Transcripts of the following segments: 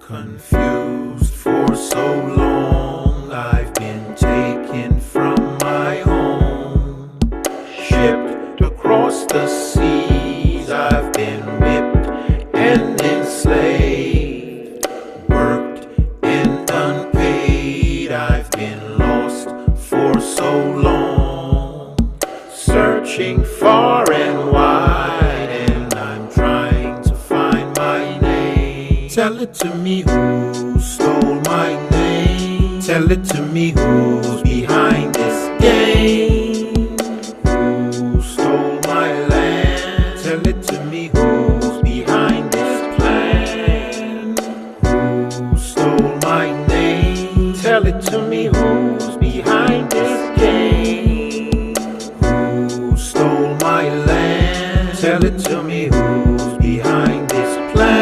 Confused for so long, I've been taken from my home, shipped across the seas. I've been whipped and enslaved, worked and unpaid. I've been lost for so long, searching far and wide, and I'm trying to find my name. Tell it to me, who stole my name? Tell it to me, who's behind this game? Who stole my land? Tell it to me, who's behind this plan? Who stole my name? Tell it to me, who's behind this game? Who stole my land? Tell it to me, who's behind this plan?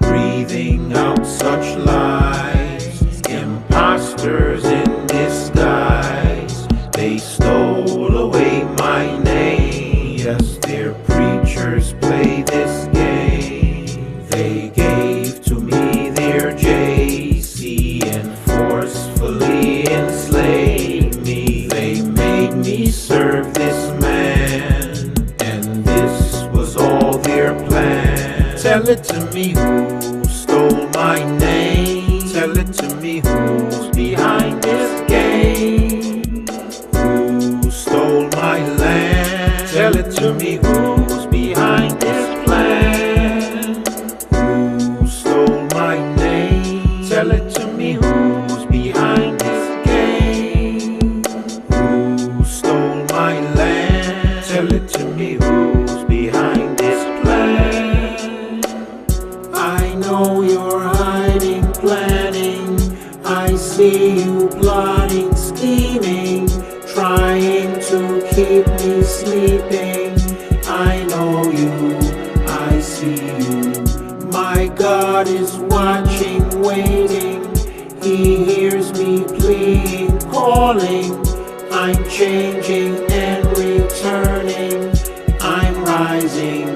Breathing out such lies, imposters in disguise. They stole away my name. Yes, their preachers play this game. They gave to me their JC and forcefully enslaved me. They made me serve this man, and this was all their plan. Tell it to me, who stole my name? Tell it to me, who's behind this game? Who stole my land? Tell it to me, who's behind this plan? Who stole my name? Tell it to me, who's behind this game? Who stole my land? Tell it to me, who's behind this plan? I know you're hiding, planning. I see you plotting, scheming, trying to keep me sleeping. I know you, I see you. My God is watching, waiting. He hears me pleading, calling. I'm changing and returning. I'm rising.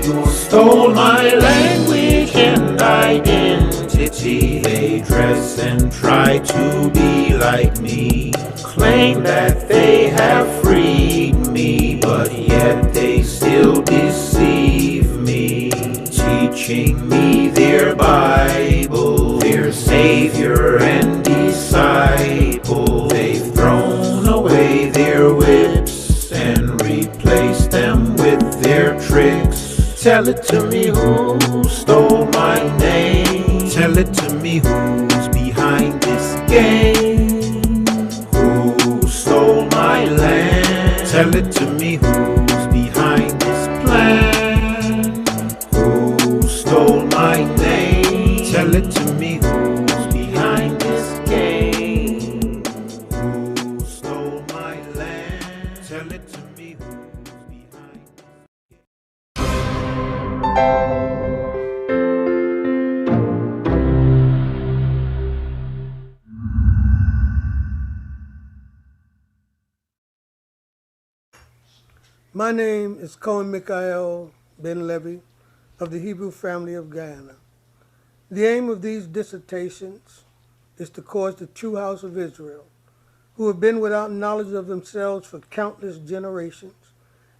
You stole my language and identity. They dress and try to be like me, claim that they have freed me, but yet they still deceive me, teaching me their Bible, their Savior and disciple. They've thrown away their whips and replaced them with their tricks. Tell it to me, who stole my name? Tell it to me, who's behind this game? Who stole my land? Tell it to me, who's behind this plan? Who stole my name? Tell it to me, who's behind this game? Who stole my land? Tell it to me, who's behind this game? My name is Cohen Michael Ben Levi of the Hebrew family of Guyana. The aim of these dissertations is to cause the true house of Israel, who have been without knowledge of themselves for countless generations,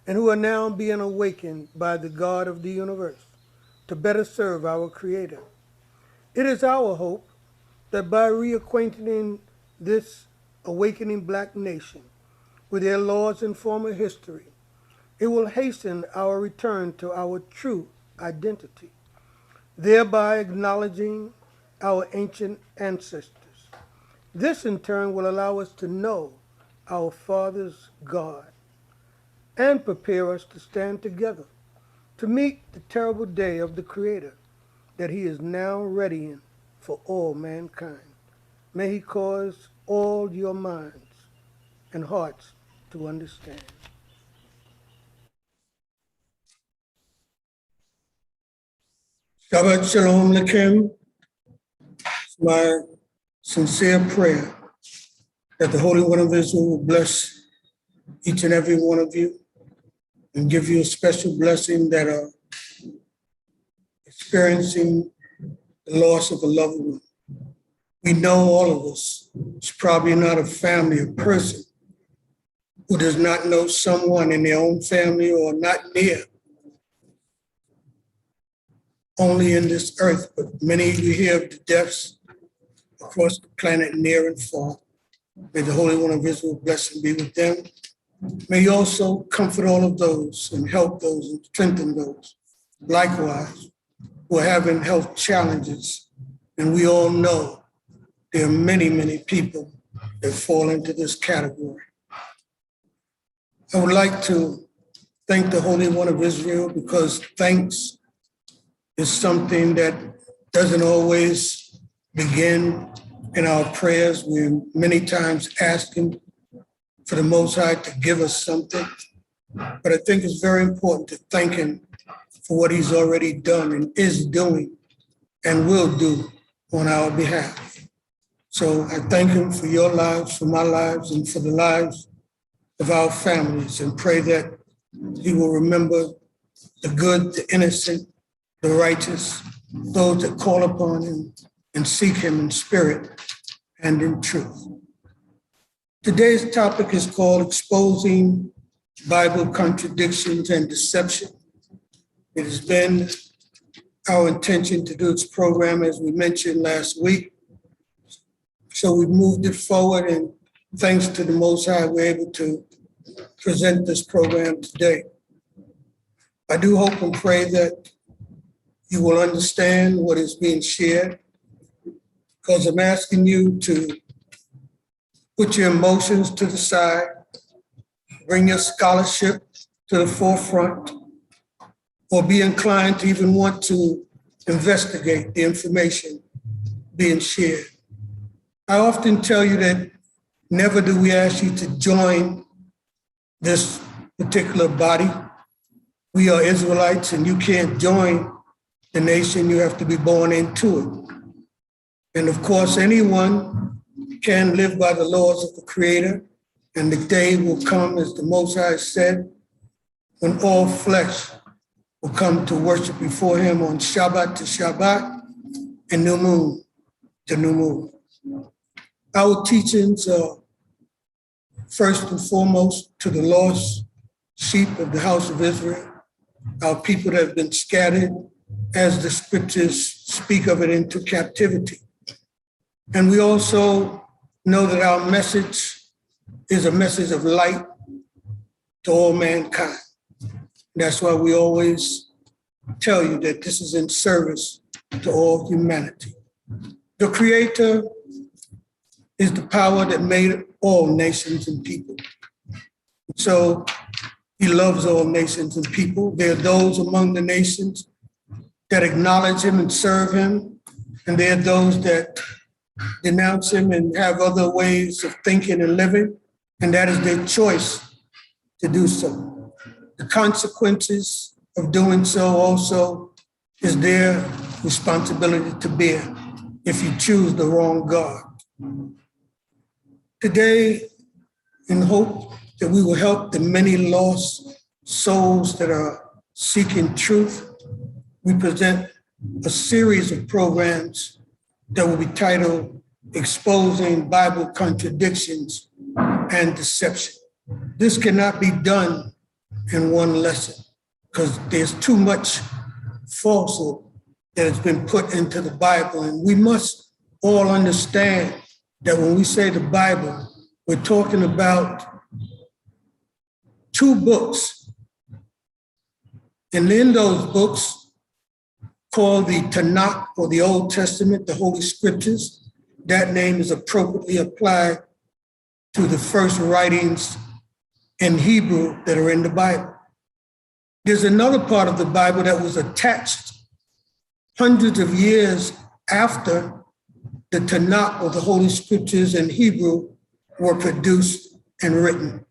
and who are now being awakened by the God of the universe to better serve our Creator. It is our hope that by reacquainting this awakening black nation with their laws and former history, it will hasten our return to our true identity, thereby acknowledging our ancient ancestors. This in turn will allow us to know our Father's God and prepare us to stand together to meet the terrible day of the Creator that He is now readying for all mankind. May He cause all your minds and hearts to understand. Shabbat Shalom Lakim. It's my sincere prayer that the Holy One of Israel will bless each and every one of you and give you a special blessing that are experiencing the loss of a loved one. We know all of us, it's probably not a family, a person who does not know someone in their own family or not near, only in this earth, but many of you hear of the deaths across the planet, near and far. May the Holy One of Israel bless and be with them. May you also comfort all of those and help those and strengthen those, likewise, who are having health challenges. And we all know there are many, many people that fall into this category. I would like to thank the Holy One of Israel, because thanks is something that doesn't always begin in our prayers. We're many times asking for the Most High to give us something. But I think it's very important to thank Him for what He's already done and is doing and will do on our behalf. So I thank Him for your lives, for my lives, and for the lives of our families, and pray that He will remember the good, the innocent, the righteous, those that call upon Him and seek Him in spirit and in truth. Today's topic is called Exposing Bible Contradictions and Deception. It has been our intention to do this program, as we mentioned last week. So we moved it forward, and thanks to the Most High, we're able to present this program today. I do hope and pray that you will understand what is being shared, because I'm asking you to put your emotions to the side, bring your scholarship to the forefront, or be inclined to even want to investigate the information being shared. I often tell you that never do we ask you to join this particular body. We are Israelites, and you can't join the nation. You have to be born into it. And of course, anyone can live by the laws of the Creator, and the day will come, as the Most High said, when all flesh will come to worship before Him on Shabbat to Shabbat and new moon to new moon. Our teachings are first and foremost to the lost sheep of the house of Israel, our people that have been scattered, as the scriptures speak of it, into captivity. And we also know that our message is a message of light to all mankind. That's why we always tell you that this is in service to all humanity. The Creator is the power that made all nations and people. So He loves all nations and people. There are those among the nations that acknowledge Him and serve Him, and there are those that denounce Him and have other ways of thinking and living, and that is their choice to do so. The consequences of doing so also is their responsibility to bear if you choose the wrong God. Today, in hope that we will help the many lost souls that are seeking truth, we present a series of programs that will be titled Exposing Bible Contradictions and Deception. This cannot be done in one lesson, because there's too much falsehood that has been put into the Bible. And we must all understand that when we say the Bible, we're talking about two books. And in those books, called the Tanakh, or the Old Testament, the Holy Scriptures, that name is appropriately applied to the first writings in Hebrew that are in the Bible. There's another part of the Bible that was attached hundreds of years after the Tanakh, or the Holy Scriptures in Hebrew, were produced and written.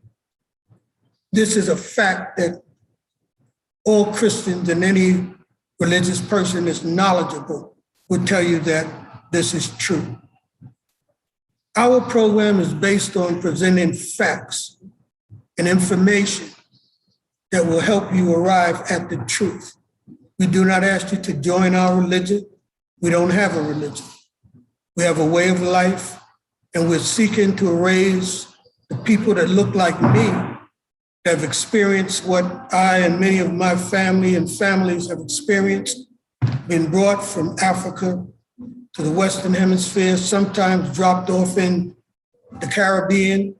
This is a fact that all Christians and any religious person that's knowledgeable would tell you that this is true. Our program is based on presenting facts and information that will help you arrive at the truth. We do not ask you to join our religion. We don't have a religion. We have a way of life, and we're seeking to raise the people that look like me, that have experienced what I and many of my family and families have experienced, been brought from Africa to the Western Hemisphere, sometimes dropped off in the Caribbean,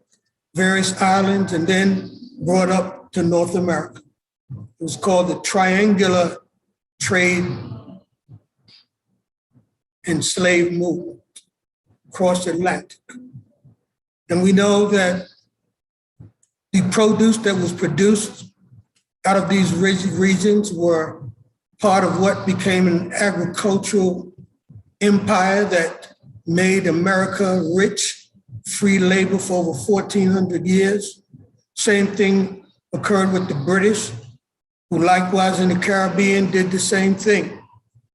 various islands, and then brought up to North America. It was called the triangular trade and slave movement across the Atlantic. And we know that the produce that was produced out of these regions were part of what became an agricultural empire that made America rich, free labor for over 1,400 years. Same thing occurred with the British, who likewise in the Caribbean did the same thing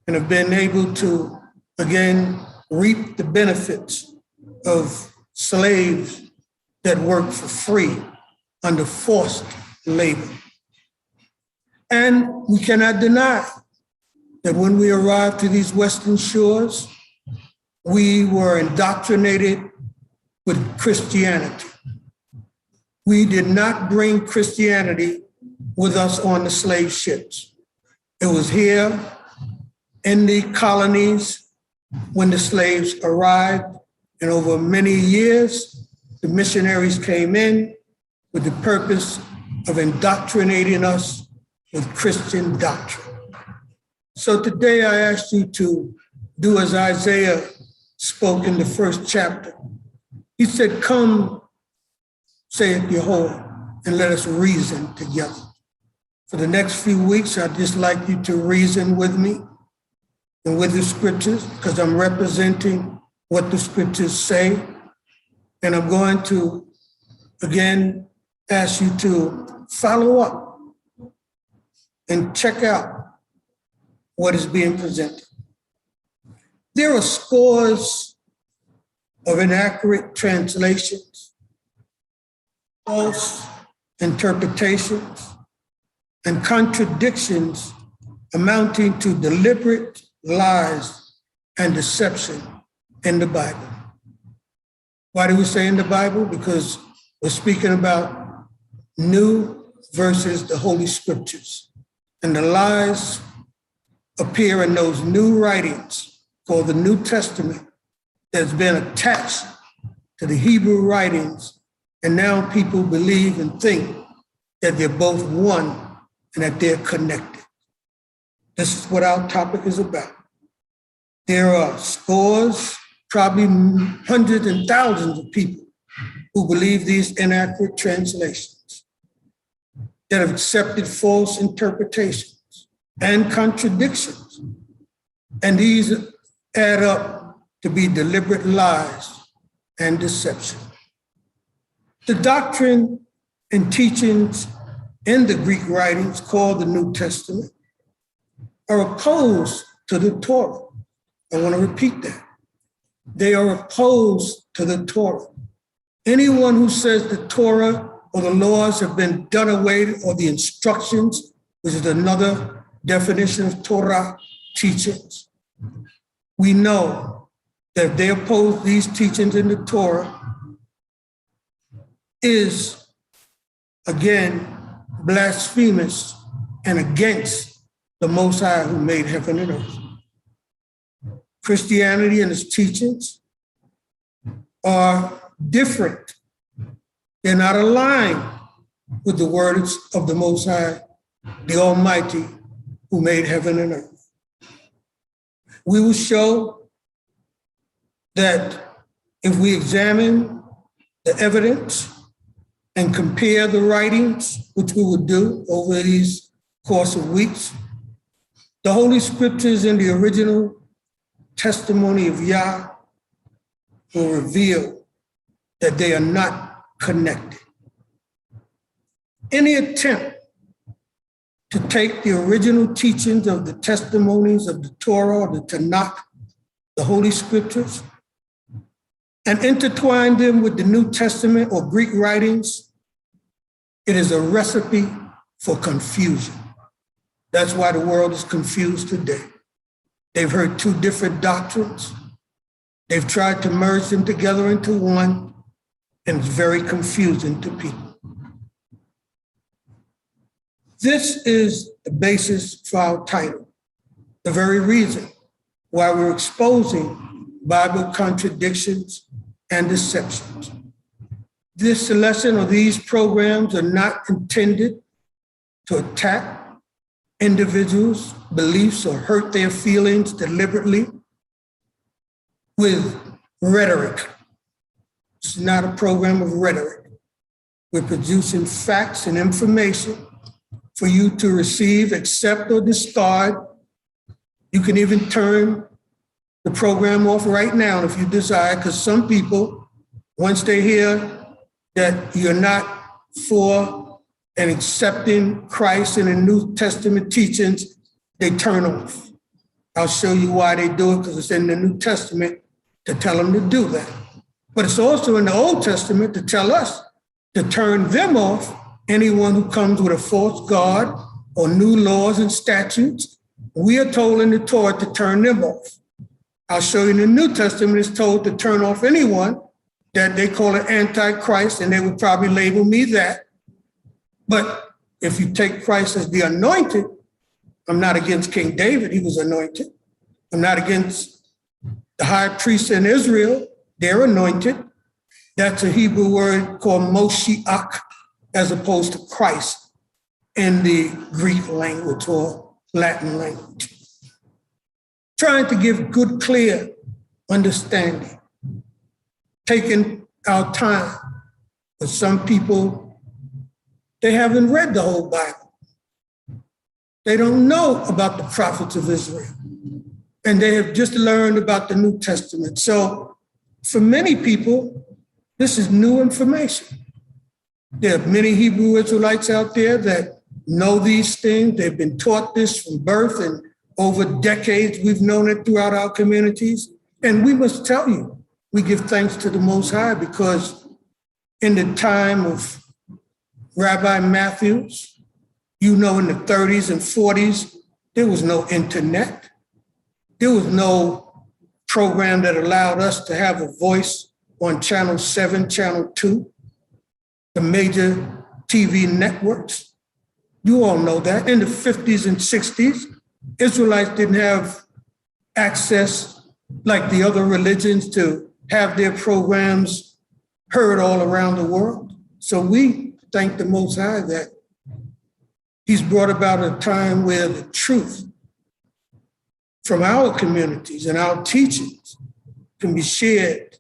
and have been able to, again, reap the benefits of slaves that worked for free under forced labor. And we cannot deny that when we arrived to these Western shores, we were indoctrinated with Christianity. We did not bring Christianity with us on the slave ships. It was here in the colonies when the slaves arrived, and over many years, the missionaries came in with the purpose of indoctrinating us with Christian doctrine. So today I ask you to do as Isaiah spoke in the first chapter. He said, "Come, saith Jehovah, and let us reason together." For the next few weeks, I'd just like you to reason with me and with the scriptures, because I'm representing what the scriptures say. And I'm going to, again, ask you to follow up and check out what is being presented. There are scores of inaccurate translations, false interpretations, and contradictions amounting to deliberate lies and deception in the Bible. Why do we say in the Bible? Because we're speaking about new versus the Holy Scriptures. And the lies appear in those new writings called the New Testament that's been attached to the Hebrew writings. And now people believe and think that they're both one and that they're connected. This is what our topic is about. There are scores, probably hundreds and thousands of people who believe these inaccurate translations, that have accepted false interpretations and contradictions. And these add up to be deliberate lies and deception. The doctrine and teachings in the Greek writings called the New Testament are opposed to the Torah. I want to repeat that. They are opposed to the Torah. Anyone who says the Torah or the laws have been done away, or the instructions, which is another definition of Torah, teachings, we know that if they oppose these teachings in the Torah, is, again, blasphemous and against the Most High who made heaven and earth. Christianity and its teachings are different. They're not aligned with the words of the Most High, the Almighty, who made heaven and earth. We will show that if we examine the evidence and compare the writings, which we will do over these course of weeks, the Holy Scriptures in the original testimony of Yah will reveal that they are not connected. Any attempt to take the original teachings of the testimonies of the Torah or the Tanakh, the Holy Scriptures, and intertwine them with the New Testament or Greek writings, it is a recipe for confusion. That's why the world is confused today. They've heard two different doctrines. They've tried to merge them together into one, and it's very confusing to people. This is the basis for our title, the very reason why we're exposing Bible contradictions and deceptions. This lesson or these programs are not intended to attack individuals' beliefs or hurt their feelings deliberately with rhetoric. It's not a program of rhetoric. We're producing facts and information for you to receive, accept, or discard. You can even turn the program off right now if you desire, because some people, once they hear that you're not for and accepting Christ and the New Testament teachings, they turn off. I'll show you why they do it, because it's in the New Testament to tell them to do that. But it's also in the Old Testament to tell us to turn them off, anyone who comes with a false god or new laws and statutes. We are told in the Torah to turn them off. I'll show you in the New Testament it's told to turn off anyone that they call an antichrist, and they would probably label me that. But if you take Christ as the anointed, I'm not against King David, he was anointed. I'm not against the high priests in Israel, they're anointed. That's a Hebrew word called Moshiach, as opposed to Christ in the Greek language or Latin language. Trying to give good, clear understanding, taking our time. But some people, they haven't read the whole Bible. They don't know about the prophets of Israel. And they have just learned about the New Testament. So for many people, this is new information. There are many Hebrew Israelites out there that know these things. They've been taught this from birth, and over decades, we've known it throughout our communities. And we must tell you, we give thanks to the Most High, because in the time of Rabbi Matthews, you know, in the 30s and 40s, there was no internet. There was no program that allowed us to have a voice on Channel 7, Channel 2, the major TV networks. You all know that. In the 50s and 60s, Israelites didn't have access like the other religions to have their programs heard all around the world. So we thank the Most High that he's brought about a time where the truth from our communities and our teachings can be shared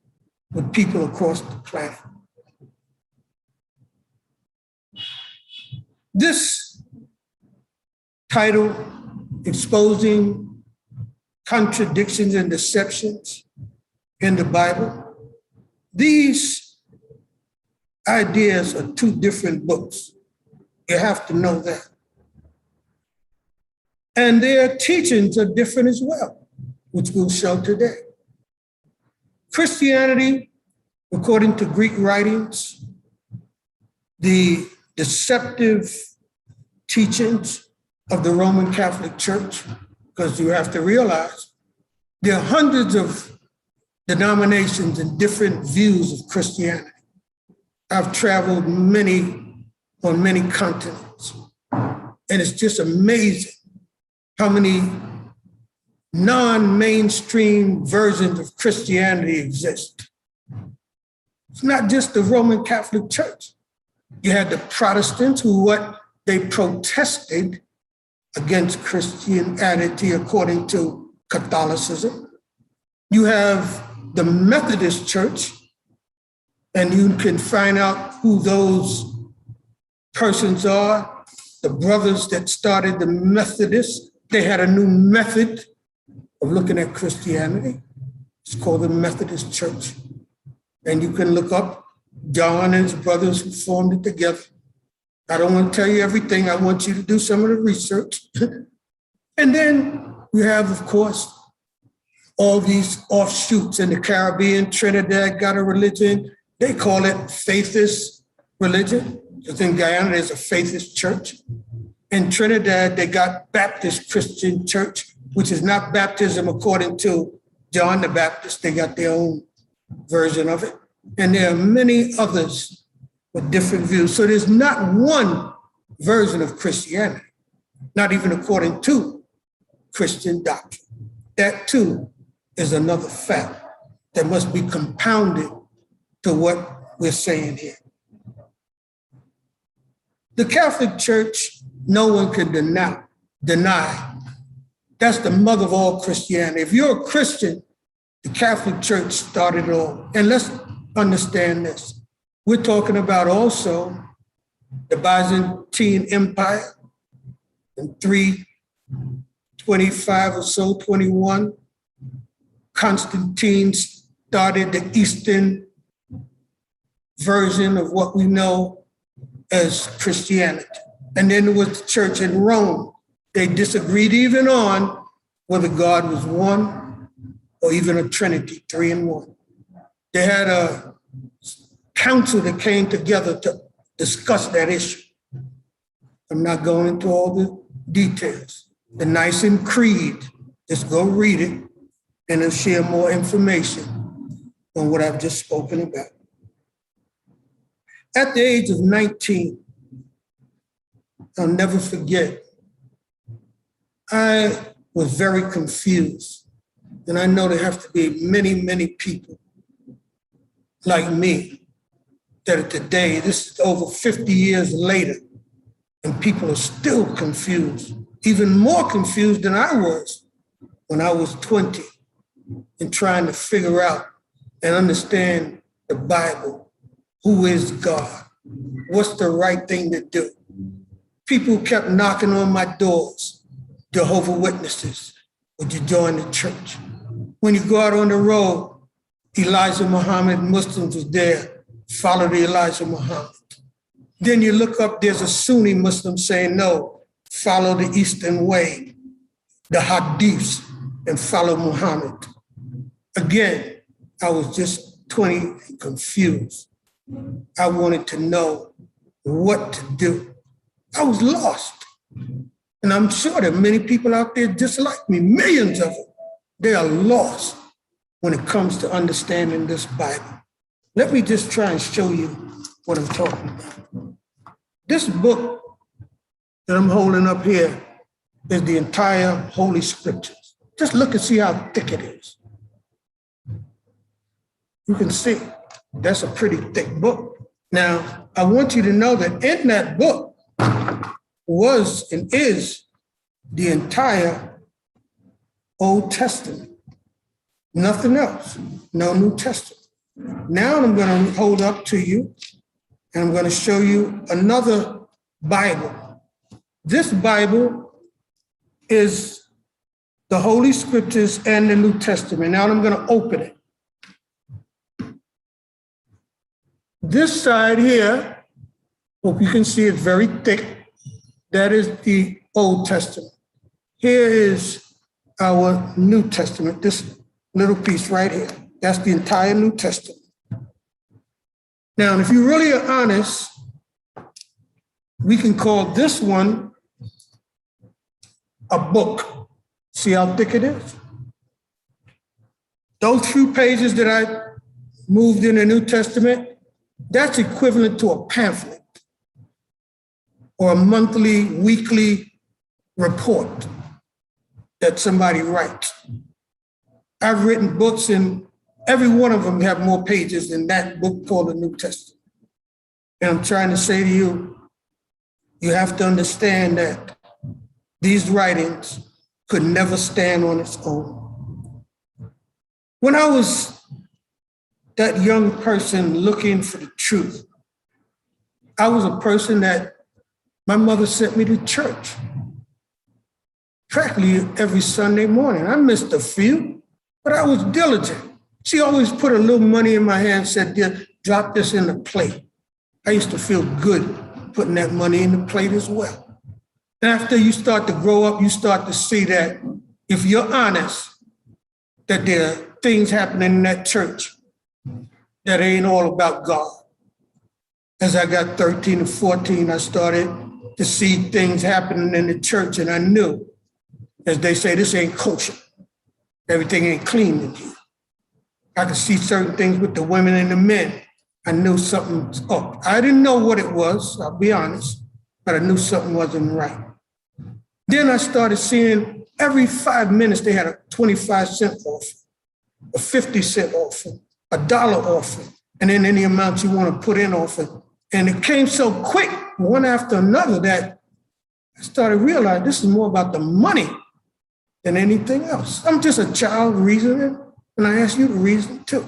with people across the planet. This title, Exposing Contradictions and Deceptions in the Bible, these ideas are two different books. You have to know that. And their teachings are different as well, which we'll show today. Christianity, according to Greek writings, the deceptive teachings of the Roman Catholic Church, because you have to realize there are hundreds of denominations and different views of Christianity. I've traveled on many continents, and it's just amazing how many non-mainstream versions of Christianity exist. It's not just the Roman Catholic Church. You had the Protestants who they protested against Christianity according to Catholicism. You have the Methodist Church, and you can find out who those persons are, the brothers that started the Methodists. They had a new method of looking at Christianity. It's called the Methodist Church. And you can look up John and his brothers who formed it together. I don't want to tell you everything. I want you to do some of the research. And then you have, of course, all these offshoots in the Caribbean. Trinidad got a religion. They call it faithist religion. Because in Guyana, there's a faithist church. In Trinidad, they got Baptist Christian Church. which is not baptism according to John the Baptist. They got their own version of it. And there are many others with different views. So there's not one version of Christianity, not even according to Christian doctrine. That too is another fact that must be compounded to what we're saying here. The Catholic Church, no one can deny. That's the mother of all Christianity. If you're a Christian, the Catholic Church started it all. And let's understand this. We're talking about also the Byzantine Empire in 325 or so, 21. Constantine started the Eastern version of what we know as Christianity. And then there was the church in Rome. They disagreed even on whether God was one or even a Trinity, 3 in 1. They had a council that came together to discuss that issue. I'm not going into all the details. The Nicene Creed, just go read it and it'll share more information on what I've just spoken about. At the age of 19, I'll never forget, I was very confused. And I know there have to be many, many people like me that today, this is over 50 years later, and people are still confused, even more confused than I was when I was 20 and trying to figure out and understand the Bible. Who is God? What's the right thing to do? People kept knocking on my doors. Jehovah's Witnesses, would you join the church? When you go out on the road, Elijah Muhammad, Muslims was there, follow the Elijah Muhammad. Then you look up, there's a Sunni Muslim saying, no, follow the Eastern way, the Hadiths, and follow Muhammad. Again, I was just 20 and confused. I wanted to know what to do. I was lost. And I'm sure there are many people out there just like me, millions of them. They are lost when it comes to understanding this Bible. Let me just try and show you what I'm talking about. This book that I'm holding up here is the entire Holy Scriptures. Just look and see how thick it is. You can see that's a pretty thick book. Now, I want you to know that in that book was and is the entire Old Testament. Nothing else, no New Testament. Now I'm going to hold up to you and I'm going to show you another Bible. This Bible is the Holy Scriptures and the New Testament. Now I'm going to open it. This side here, hope you can see it's very thick. That is the Old Testament. Here is our New Testament, this little piece right here. That's the entire New Testament. Now, if you really are honest, we can call this one a book. See how thick it is? Those few pages that I moved in the New Testament, that's equivalent to a pamphlet or a monthly, weekly report that somebody writes. I've written books and every one of them have more pages than that book called the New Testament. And I'm trying to say to you, you have to understand that these writings could never stand on its own. When I was that young person looking for the truth, I was a person that my mother sent me to church practically every Sunday morning. I missed a few, but I was diligent. She always put a little money in my hand, said, drop this in the plate. I used to feel good putting that money in the plate as well. And after you start to grow up, you start to see that if you're honest, that there are things happening in that church that ain't all about God. As I got 13 and 14, I started to see things happening in the church, and I knew As they say, this ain't kosher. Everything ain't clean in here. I could see certain things with the women and the men. I knew something was up. I didn't know what it was, I'll be honest, but I knew something wasn't right. Then I started seeing every 5 minutes they had a 25-cent offering, a 50-cent offering, $1 offering, and then any amount you want to put in offering. And it came so quick, one after another, that I started realizing this is more about the money than anything else. I'm just a child reasoning, and I ask you to reason too.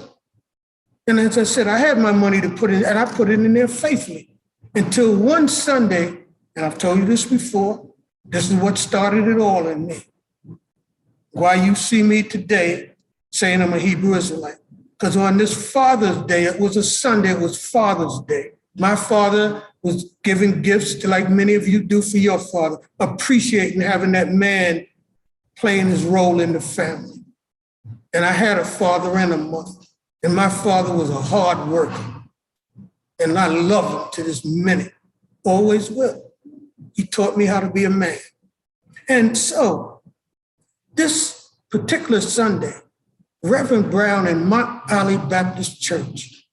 And as I said, I had my money to put in, and I put it in there faithfully until one Sunday, and I've told you this before, this is what started it all in me. Why you see me today saying I'm a Hebrew Israelite. Because on this Father's Day, it was a Sunday, it was Father's Day. My father was giving gifts to, like many of you do for your father, appreciating having that man playing his role in the family. And I had a father and a mother. And my father was a hard worker. And I love him to this minute, always will. He taught me how to be a man. And so this particular Sunday, Reverend Brown in Mount Olive Baptist Church,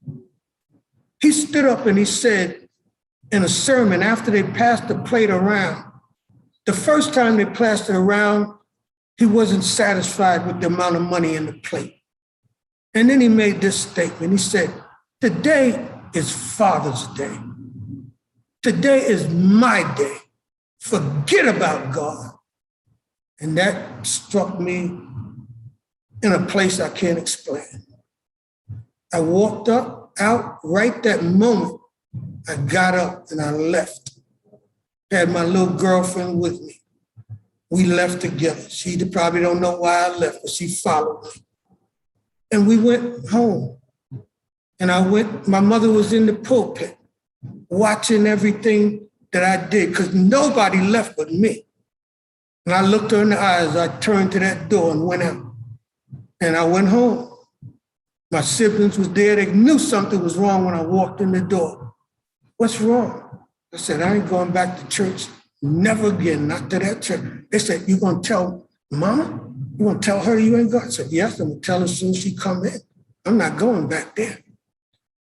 he stood up and he said in a sermon after they passed the plate around, the first time they passed it around, he wasn't satisfied with the amount of money in the plate. And then he made this statement. He said, today is Father's Day. Today is my day. Forget about God. And that struck me in a place I can't explain. I walked out right that moment. I got up and I left. Had my little girlfriend with me. We left together. She probably don't know why I left, but she followed me. And we went home. And my mother was in the pulpit watching everything that I did because nobody left but me. And I looked her in the eyes. I turned to that door and went out. And I went home. My siblings was there. They knew something was wrong when I walked in the door. What's wrong? I said, I ain't going back to church. Never again, not to that church. They said, you going to tell Mama? You going to tell her you ain't going? I said, yes, I'm going to tell her as soon as she come in. I'm not going back there.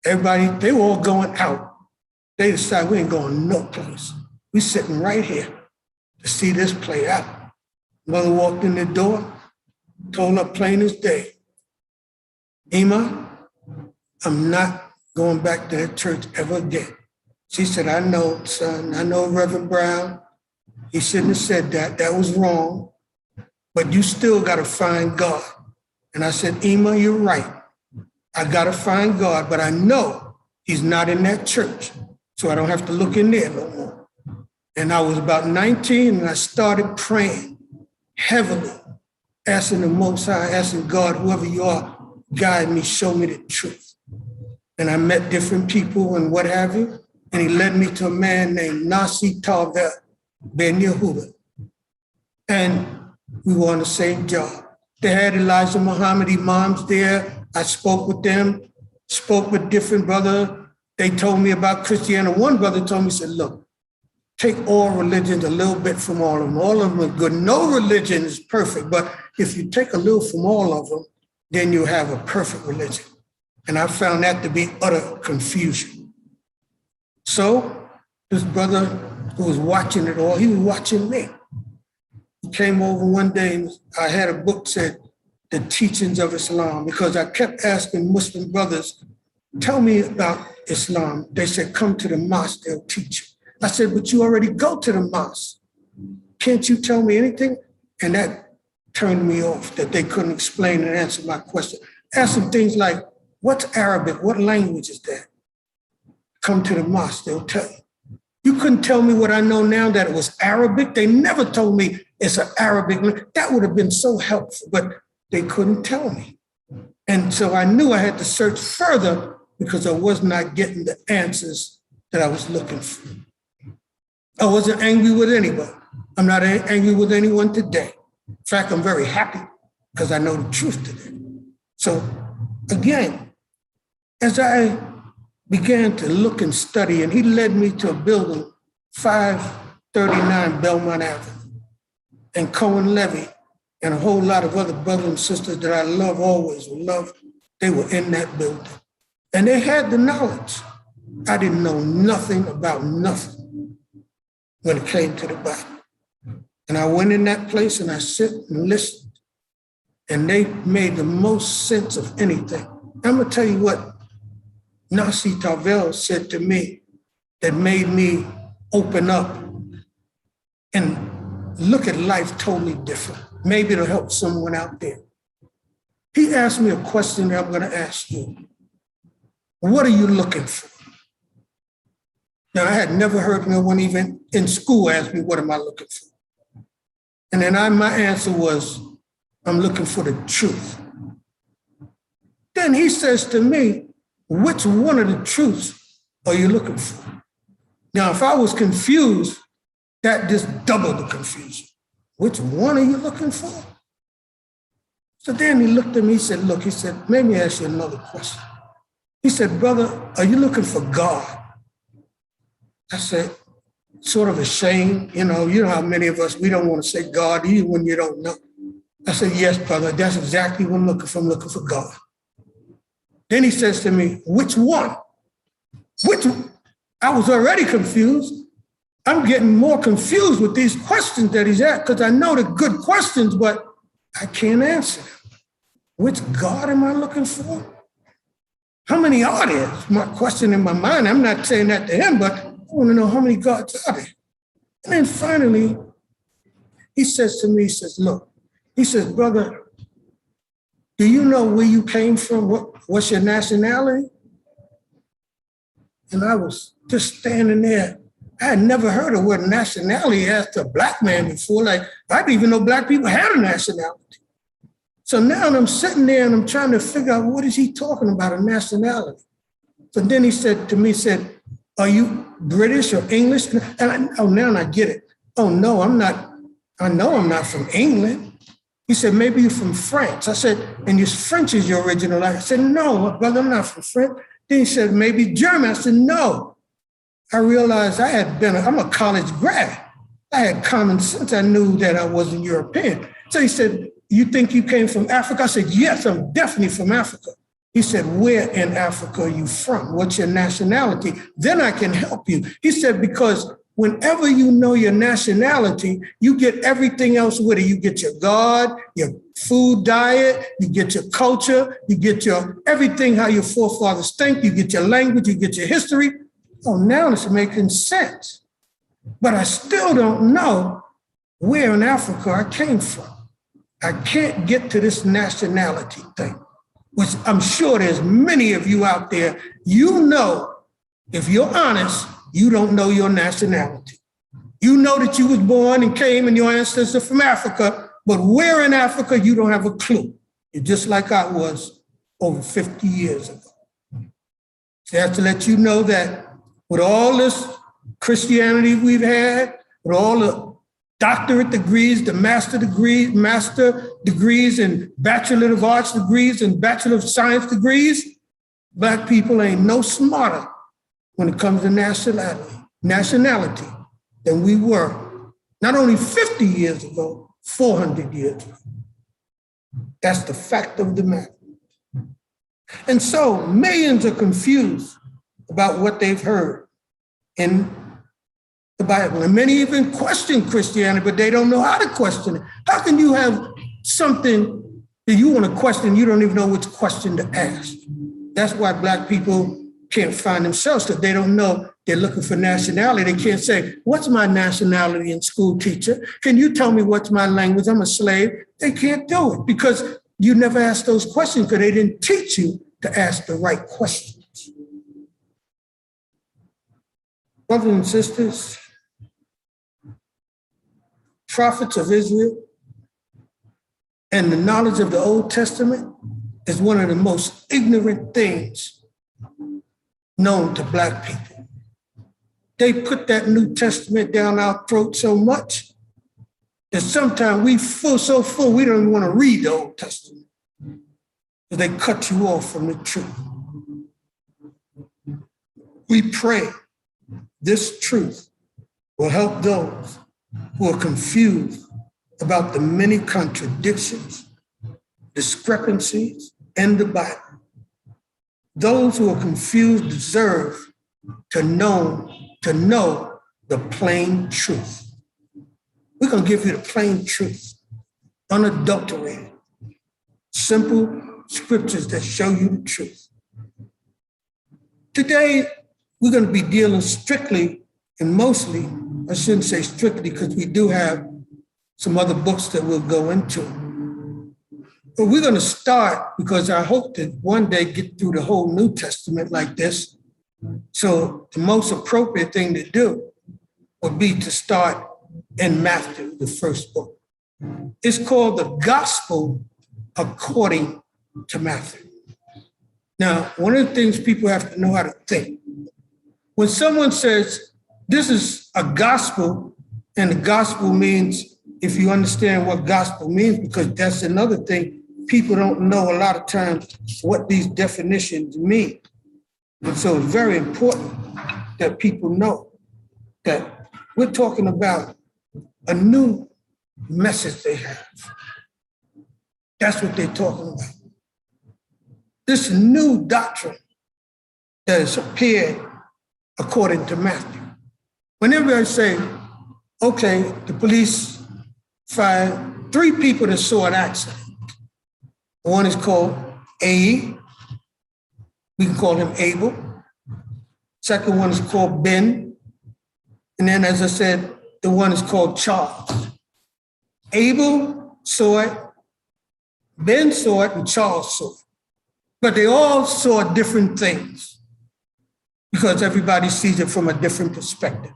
Everybody, they were all going out. They decided we ain't going no place. We sitting right here to see this play out. Mother walked in the door, told her plain as day, Ema, I'm not going back to that church ever again. She said, I know, son. I know Reverend Brown. He shouldn't have said that. That was wrong. But you still got to find God. And I said, Ema, you're right. I got to find God, but I know he's not in that church. So I don't have to look in there no more. And I was about 19 and I started praying heavily, asking the Most High, asking God, whoever you are, guide me, show me the truth. And I met different people and what have you. And he led me to a man named Nasi Tarver Ben Yehuda. And we were on the same job. They had Elijah Muhammad imams there. I spoke with them, spoke with different brothers. They told me about Christianity. One brother told me, he said, look, take all religions, a little bit from all of them. All of them are good. No religion is perfect, but if you take a little from all of them, then you have a perfect religion. And I found that to be utter confusion. So this brother who was watching it all, he was watching me. He came over one day and I had a book said, The Teachings of Islam, because I kept asking Muslim brothers, tell me about Islam. They said, come to the mosque, they'll teach you. I said, but you already go to the mosque. Can't you tell me anything? And that turned me off, that they couldn't explain and answer my question. Ask them things like, what's Arabic? What language is that? Come to the mosque, they'll tell you. You couldn't tell me what I know now, that it was Arabic. They never told me it's an Arabic. That would have been so helpful, but they couldn't tell me. And so I knew I had to search further because I was not getting the answers that I was looking for. I wasn't angry with anybody. I'm not angry with anyone today. In fact, I'm very happy because I know the truth today. So again, as I began to look and study, and he led me to a building, 539 Belmont Avenue. and Cohen Levy and a whole lot of other brothers and sisters that I love, always love, they were in that building. And they had the knowledge. I didn't know nothing about nothing when it came to the Bible. And I went in that place and I sit and listened, and they made the most sense of anything. I'm gonna tell you what Nasi Tavel said to me that made me open up and look at life totally different. Maybe it'll help someone out there. He asked me a question that I'm gonna ask you. What are you looking for? Now, I had never heard no one even in school ask me, what am I looking for? And then my answer was, I'm looking for the truth. Then he says to me, which one of the truths are you looking for? Now, if I was confused, that just doubled the confusion. Which one are you looking for? So then he looked at me, he said, look, he said, let me ask you another question. He said, brother, are you looking for God? I said, sort of ashamed, you know how many of us, we don't want to say God even when you don't know. I said, yes, brother, that's exactly what I'm looking for. I'm looking for God. Then he says to me, which one? Which one? I was already confused. I'm getting more confused with these questions that he's asked because I know they're good questions, but I can't answer them. Which God am I looking for? How many are there? It's my question in my mind. I'm not saying that to him, but I want to know how many gods are there. And then finally, he says to me, he says, look, he says, brother, do you know where you came from? What's your nationality? And I was just standing there. I had never heard of what nationality asked a black man before. Like, I didn't even know black people had a nationality. So now I'm sitting there and I'm trying to figure out what is he talking about, a nationality. So then he said to me, are you British or English? And now I get it. Oh, no, I'm not. I know I'm not from England. He said, maybe you're from France. I said, and French is your original language. I said, no, brother, I'm not from France. Then he said, maybe German. I said, no. I realized I'm a college grad. I had common sense. I knew that I wasn't European. So he said, you think you came from Africa? I said, yes, I'm definitely from Africa. He said, where in Africa are you from? What's your nationality? Then I can help you. He said, because whenever you know your nationality, you get everything else with it. You get your God, your food diet, you get your culture, you get your everything, how your forefathers think, you get your language, you get your history. Oh, now it's making sense. But I still don't know where in Africa I came from. I can't get to this nationality thing, which I'm sure there's many of you out there, you know, if you're honest, you don't know your nationality. You know that you was born and came and your ancestors are from Africa, but where in Africa, you don't have a clue. You're just like I was over 50 years ago. So I have to let you know that with all this Christianity we've had, with all the doctorate degrees, the master degrees and Bachelor of Arts degrees and Bachelor of Science degrees, Black people ain't no smarter when it comes to nationality than we were not only 50 years ago, 400 years ago. That's the fact of the matter. And so millions are confused about what they've heard in the Bible. And many even question Christianity, but they don't know how to question it. How can you have something that you want to question, you don't even know which question to ask? That's why Black people can't find themselves, because they don't know they're looking for nationality. They can't say, what's my nationality in school, teacher? Can you tell me what's my language? I'm a slave. They can't do it because you never asked those questions because they didn't teach you to ask the right questions. Brothers and sisters, prophets of Israel and the knowledge of the Old Testament is one of the most ignorant things known to Black people. They put that New Testament down our throat so much that sometimes we feel so full we don't even want to read the Old Testament because they cut you off from the truth. We pray this truth will help those who are confused about the many contradictions, discrepancies in the Bible. Those who are confused deserve to know the plain truth. We're going to give you the plain truth, unadulterated, simple scriptures that show you the truth. Today, we're going to be dealing strictly and mostly, I shouldn't say strictly because we do have some other books that we'll go into. But we're going to start because I hope to one day get through the whole New Testament like this. So the most appropriate thing to do would be to start in Matthew, the first book. It's called the Gospel according to Matthew. Now, one of the things people have to know how to think. When someone says, this is a gospel, and the gospel means, if you understand what gospel means, because that's another thing, people don't know a lot of times what these definitions mean. And so it's very important that people know that we're talking about a new message they have. That's what they're talking about. This new doctrine that has appeared according to Matthew. Whenever I say, okay, the police find 3 people that saw an accident. One is called A. We can call him Abel. Second one is called Ben. And then, as I said, the one is called Charles. Abel saw it, Ben saw it, and Charles saw it. But they all saw different things because everybody sees it from a different perspective.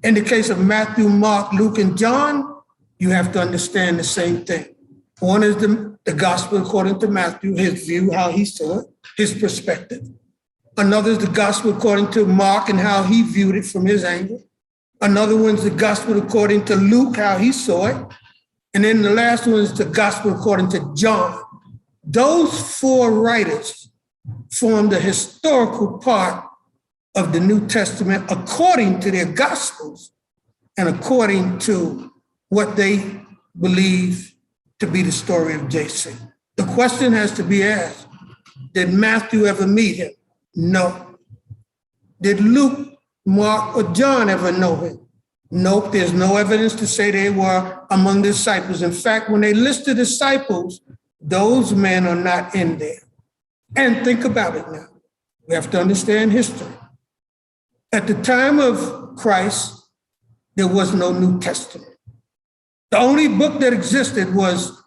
In the case of Matthew, Mark, Luke, and John, you have to understand the same thing. One is the gospel according to Matthew, his view, how he saw it, his perspective. Another is the gospel according to Mark and how he viewed it from his angle. Another one's the gospel according to Luke, how he saw it. And then the last one is the gospel according to John. Those 4 writers form the historical part of the New Testament according to their gospels and according to what they believe to be the story of JC. The question has to be asked, did Matthew ever meet him? No. Did Luke, Mark, or John ever know him? Nope, there's no evidence to say they were among the disciples. In fact, when they list the disciples, those men are not in there. And think about it now. We have to understand history. At the time of Christ, there was no New Testament. The only book that existed was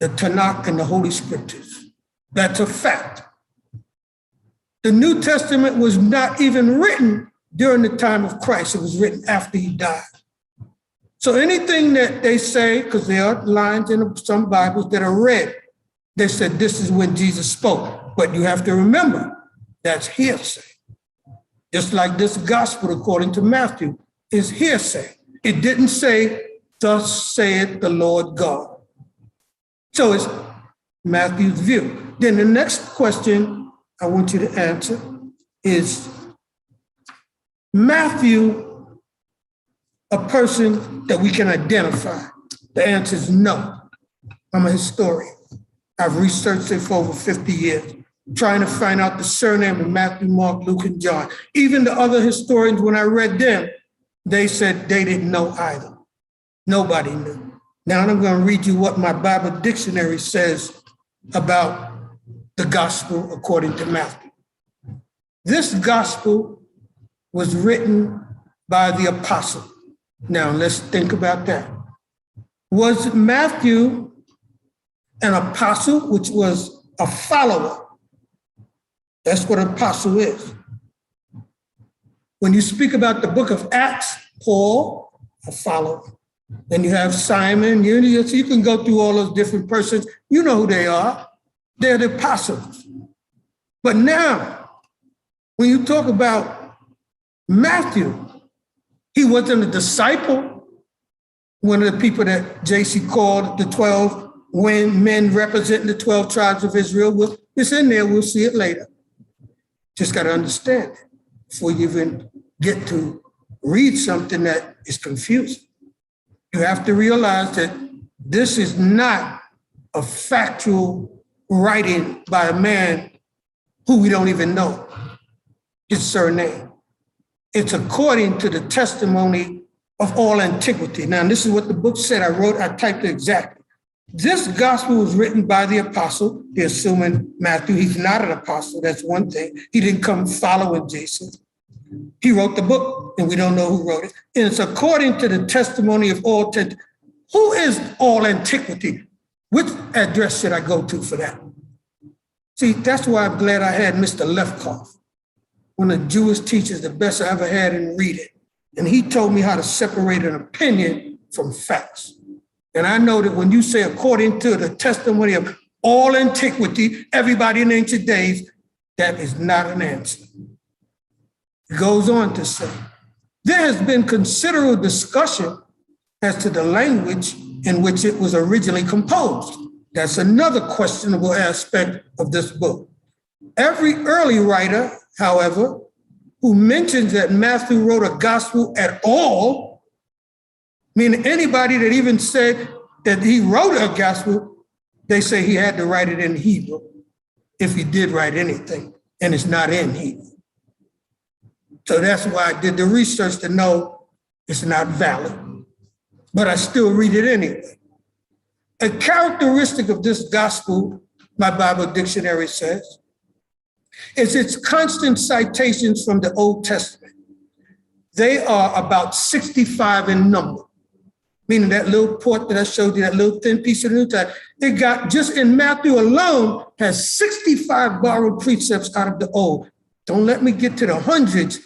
the Tanakh and the Holy Scriptures. That's a fact. The New Testament was not even written during the time of Christ. It was written after he died. So anything that they say, because there are lines in some Bibles that are read, they said this is when Jesus spoke. But you have to remember, that's hearsay. Just like this gospel, according to Matthew, is hearsay. It didn't say, thus saith the Lord God. So it's Matthew's view. Then the next question I want you to answer is, Matthew a person that we can identify? The answer is no. I'm a historian. I've researched it for over 50 years, trying to find out the surname of Matthew, Mark, Luke, and John. Even the other historians, when I read them, they said they didn't know either. Nobody knew. Now I'm going to read you what my Bible dictionary says about the gospel according to Matthew. This gospel was written by the apostle. Now let's think about that. Was Matthew an apostle, which was a follower? That's what an apostle is. When you speak about the book of Acts, Paul, a follower. Then you have Simon, you can go through all those different persons. You know who they are. They're the apostles. But now, when you talk about Matthew, he wasn't a disciple, one of the people that JC called the 12 men representing the 12 tribes of Israel. It's in there, we'll see it later. Just got to understand it before you even get to read something that is confusing. You have to realize that this is not a factual writing by a man who we don't even know his surname. It's according to the testimony of all antiquity. Now, this is what the book said. I typed it exactly. This gospel was written by the apostle. They're assuming Matthew. He's not an apostle. That's one thing. He didn't come following Jesus. He wrote the book, and we don't know who wrote it. And it's according to the testimony of all. Who is all antiquity? Which address should I go to for that? See, that's why I'm glad I had Mr. Lefkoff, one of the Jewish teachers, the best I ever had in reading. And he told me how to separate an opinion from facts. And I know that when you say according to the testimony of all antiquity, everybody in ancient days, that is not an answer. He goes on to say, there has been considerable discussion as to the language in which it was originally composed. That's another questionable aspect of this book. Every early writer, however, who mentions that Matthew wrote a gospel at all, meaning anybody that even said that he wrote a gospel, they say he had to write it in Hebrew, if he did write anything, and it's not in Hebrew. So that's why I did the research to know it's not valid, but I still read it anyway. A characteristic of this gospel, my Bible dictionary says, is its constant citations from the Old Testament. They are about 65 in number, meaning that little port that I showed you, that little thin piece of the New Testament, it got, just in Matthew alone, has 65 borrowed precepts out of the Old. Don't let me get to the hundreds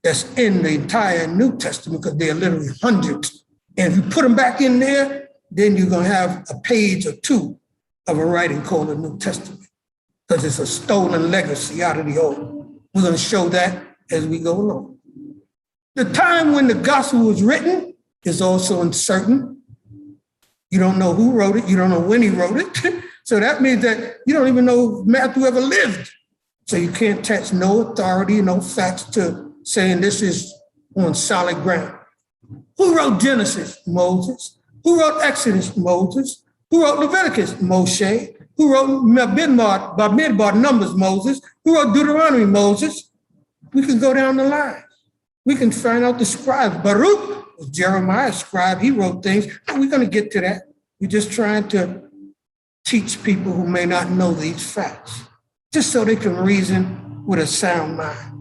that's in the entire New Testament, because they're literally hundreds. And if you put them back in there, then you're going to have a page or two of a writing called the New Testament, because it's a stolen legacy out of the Old. We're going to show that as we go along. The time when the gospel was written is also uncertain. You don't know who wrote it. You don't know when he wrote it. So that means that you don't even know if Matthew ever lived. So you can't attach no authority, no facts to saying this is on solid ground. Who wrote Genesis? Moses. Who wrote Exodus? Moses. Who wrote Leviticus? Moshe. Who wrote Bamidbar, Numbers? Moses. Who wrote Deuteronomy? Moses. We can go down the line. We can find out the scribes. Baruch was Jeremiah's scribe. He wrote things. We're going to get to that. We're just trying to teach people who may not know these facts, just so they can reason with a sound mind.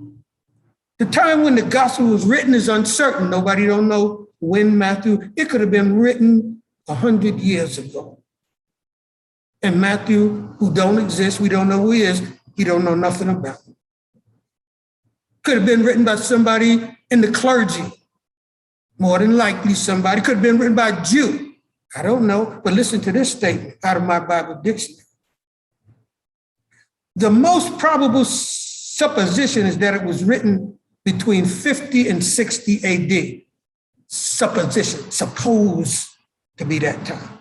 The time when the gospel was written is uncertain. Nobody don't know when Matthew, it could have been written 100 years ago. And Matthew, who don't exist, we don't know who he is, he don't know nothing about him. Could have been written by somebody in the clergy. More than likely somebody. Could have been written by a Jew. I don't know, but listen to this statement out of my Bible dictionary. The most probable supposition is that it was written between 50 and 60 AD. Supposition, supposed to be that time.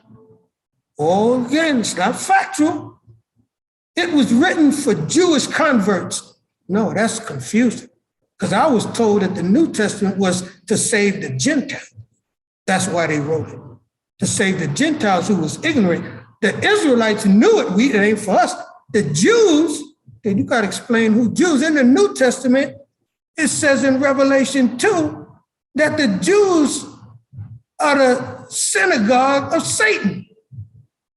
Oh, again, it's not factual. It was written for Jewish converts. No, that's confusing, because I was told that the New Testament was to save the Gentiles. That's why they wrote it, to save the Gentiles who was ignorant. The Israelites knew it. It ain't for us. The Jews, then you got to explain who Jews. In the New Testament, it says in Revelation 2 that the Jews are the synagogue of Satan.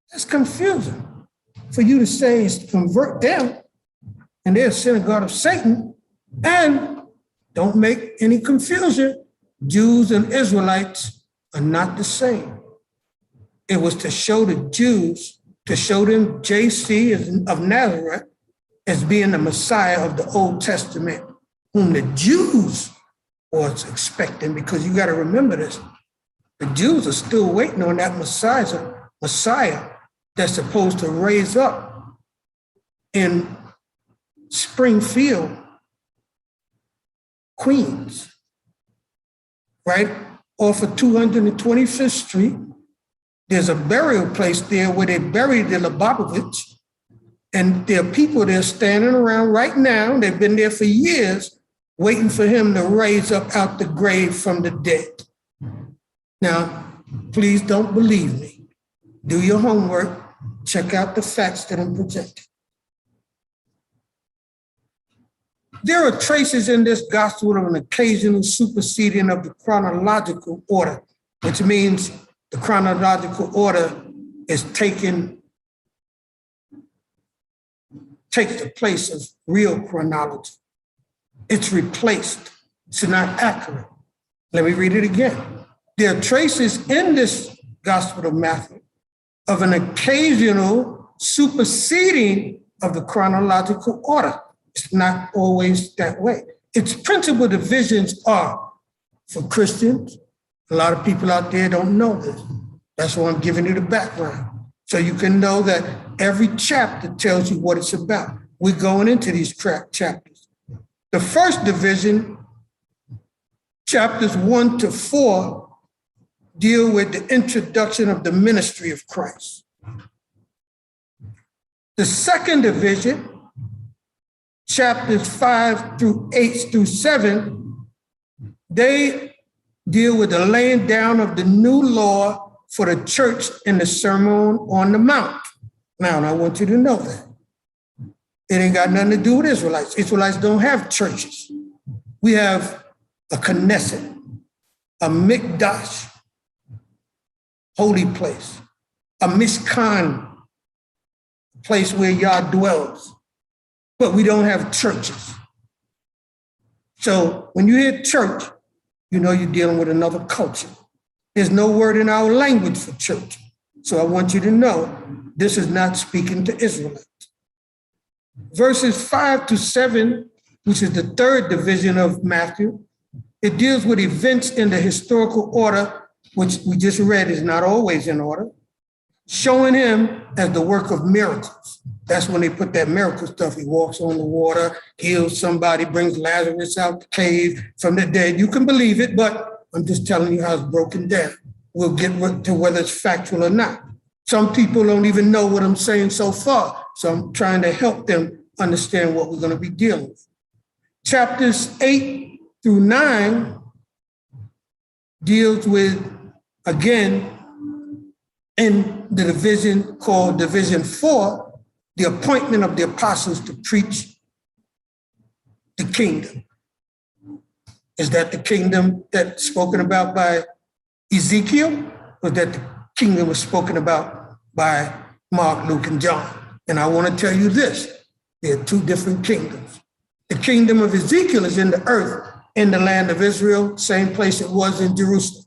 That's confusing for you to say is to convert them, and they're a synagogue of Satan. And don't make any confusion. Jews and Israelites are not the same. It was to show the Jews, to show them JC of Nazareth as being the Messiah of the Old Testament, whom the Jews was expecting, because you got to remember this. The Jews are still waiting on that Messiah that's supposed to raise up in Springfield, Queens, right off of 225th Street. There's a burial place there where they buried the Lubavitch, and there are people there standing around right now. They've been there for years, waiting for him to raise up out the grave from the dead. Now, Please don't believe me. Do your homework. Check out the facts that I'm presenting. There are traces in this gospel of an occasional superseding of the chronological order, which means the chronological order is takes the place of real chronology. It's replaced. It's not accurate. Let me read it again. There are traces in this Gospel of Matthew of an occasional superseding of the chronological order. It's not always that way. Its principal divisions are, for Christians, a lot of people out there don't know this. That's why I'm giving you the background. So you can know that every chapter tells you what it's about. We're going into these chapters. The first division, chapters 1 to 4, deal with the introduction of the ministry of Christ. The second division, chapters 5 through 8 through 7, they deal with the laying down of the new law for the church in the Sermon on the Mount. Now, I want you to know that. It ain't got nothing to do with Israelites. Israelites don't have churches. We have a Knesset, a Mikdash, holy place, a Mishkan, place where Yah dwells, but we don't have churches. So when you hear church, you know you're dealing with another culture. There's no word in our language for church. So I want you to know this is not speaking to Israelites. Verses 5 to 7, which is the third division of Matthew, it deals with events in the historical order, which we just read is not always in order, showing him as the work of miracles. That's when they put that miracle stuff. He walks on the water, heals somebody, brings Lazarus out the cave from the dead. You can believe it, but I'm just telling you how it's broken down. We'll get to whether it's factual or not. Some people don't even know what I'm saying so far, so I'm trying to help them understand what we're going to be dealing with. Chapters 8 through 9 deals with, again, in the division called Division 4, the appointment of the apostles to preach the kingdom. Is that the kingdom that's spoken about by Ezekiel, or that the kingdom was spoken about by Mark, Luke, and John? And I want to tell you this, there are two different kingdoms. The kingdom of Ezekiel is in the earth, in the land of Israel, same place it was in Jerusalem.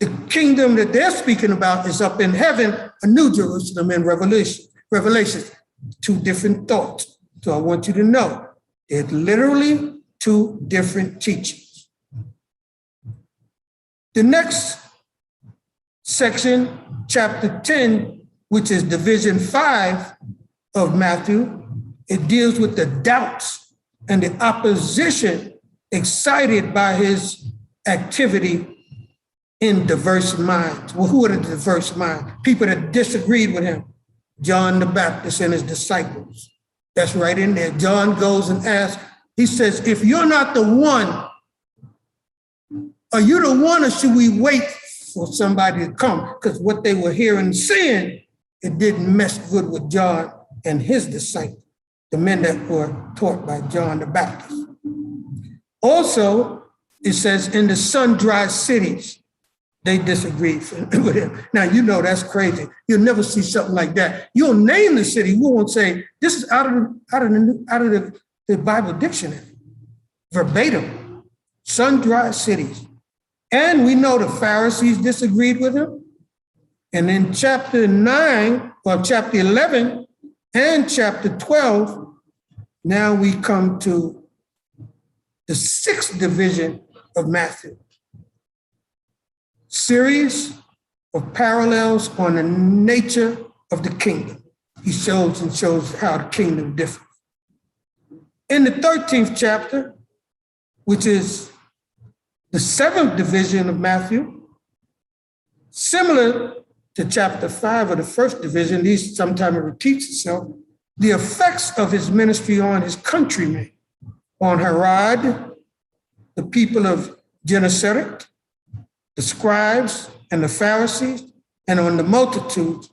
The kingdom that they're speaking about is up in heaven, a new Jerusalem in Revelation. Two different thoughts. So I want you to know, it's literally two different teachings. The next section, chapter 10, which is division 5 of Matthew, it deals with the doubts and the opposition excited by his activity in diverse minds. Well, who are the diverse minds? People that disagreed with him. John the Baptist and his disciples. That's right in there. John goes and asks, he says, if you're not the one, are you the one, or should we wait for somebody to come? Because what they were hearing and seeing, it didn't mess good with John and his disciples, the men that were taught by John the Baptist. Also, it says in the sun-dried cities, they disagreed with him. Now, you know that's crazy. You'll never see something like that. You'll name the city. You won't say, this is out of the Bible dictionary, verbatim, sun-dried cities. And we know the Pharisees disagreed with him. And in chapter 9, or chapter 11 and chapter 12, now we come to the sixth division of Matthew. Series of parallels on the nature of the kingdom. He shows how the kingdom differs. In the 13th chapter, which is the seventh division of Matthew, similar to chapter 5 of the first division, these sometimes it repeats itself, the effects of his ministry on his countrymen, on Herod, the people of Gennesaret, the scribes, and the Pharisees, and on the multitudes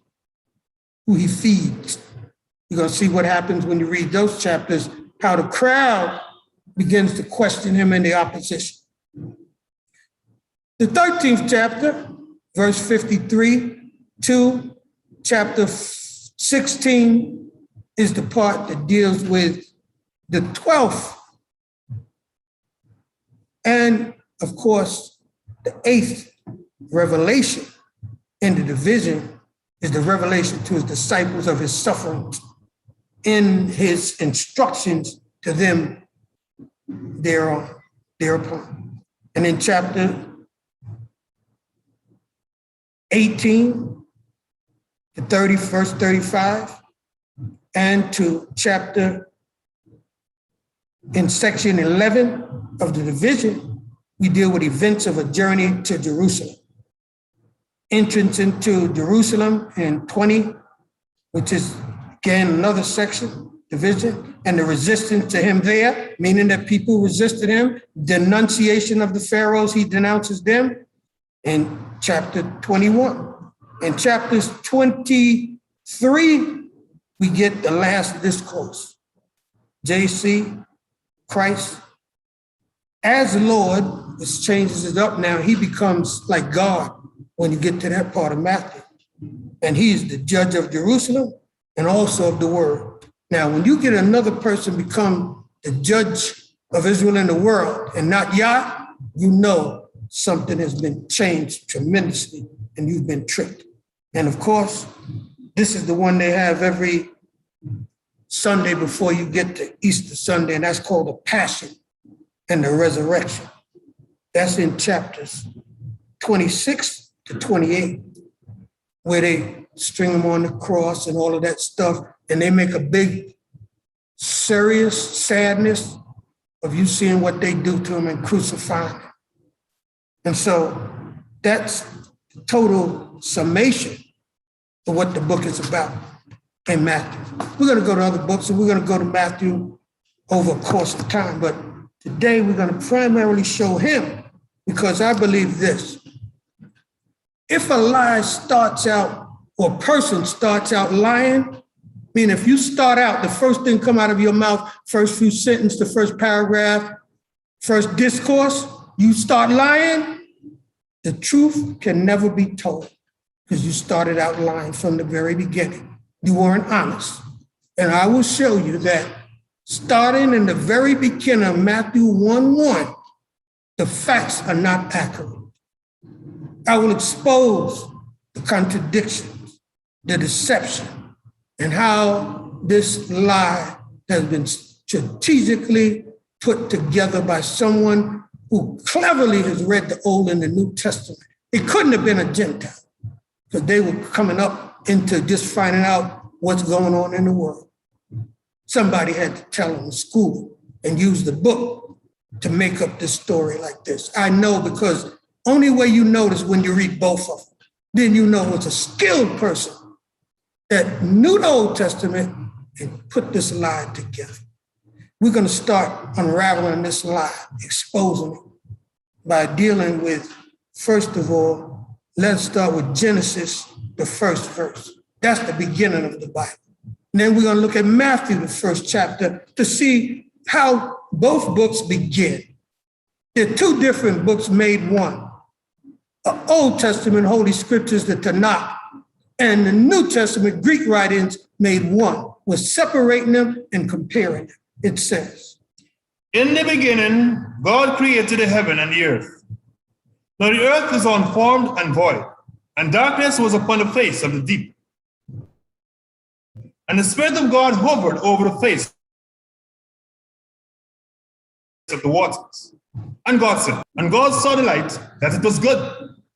who he feeds. You're going to see what happens when you read those chapters, how the crowd begins to question him in the opposition. The 13th chapter, verse 53 to chapter 16 is the part that deals with the 12th. And of course, the 8th revelation in the division is the revelation to his disciples of his sufferings in his instructions to them thereupon. And in chapter 18 to 30, verse 35, and to chapter in section 11 of the division, we deal with events of a journey to Jerusalem. Entrance into Jerusalem in 20, which is again another section, division, and the resistance to him there, meaning that people resisted him, denunciation of the pharaohs, he denounces them in chapter 21. In chapters 23, we get the last discourse. JC, Christ, as Lord, this changes it up now. He becomes like God when you get to that part of Matthew. And he is the judge of Jerusalem and also of the world. Now, when you get another person become the judge of Israel and the world and not Yah, you know something has been changed tremendously and you've been tricked. And of course, this is the one they have every Sunday before you get to Easter Sunday, and that's called the Passion and the Resurrection. That's in chapters 26 to 28, where they string him on the cross and all of that stuff, and they make a big, serious sadness of you seeing what they do to him and crucifying him. And so that's the total summation of what the book is about in Matthew. We're going to go to other books, and we're going to go to Matthew over a course of time, but today we're going to primarily show him, because I believe this. If a lie starts out, or a person starts out lying, I mean, if you start out, the first thing come out of your mouth, first few sentences, the first paragraph, first discourse, you start lying, the truth can never be told because you started out lying from the very beginning. You weren't honest. And I will show you that starting in the very beginning of Matthew 1:1, the facts are not accurate. I will expose the contradictions, the deception, and how this lie has been strategically put together by someone who cleverly has read the Old and the New Testament. It couldn't have been a Gentile, because they were coming up into just finding out what's going on in the world. Somebody had to tell them in school and use the book to make up this story like this. I know, because only way you notice when you read both of them, then you know it's a skilled person that knew the Old Testament and put this lie together. We're going to start unraveling this lie, exposing it by dealing with, first of all, let's start with Genesis, the first verse. That's the beginning of the Bible. And then we're going to look at Matthew, the first chapter, to see how both books begin. They're two different books made one. The Old Testament Holy Scriptures, the Tanakh, and the New Testament Greek writings made one. We're separating them and comparing them. It says, "In the beginning, God created the heaven and the earth. Now the earth was unformed and void, and darkness was upon the face of the deep. And the Spirit of God hovered over the face of the waters. And God said, and God saw the light, that it was good.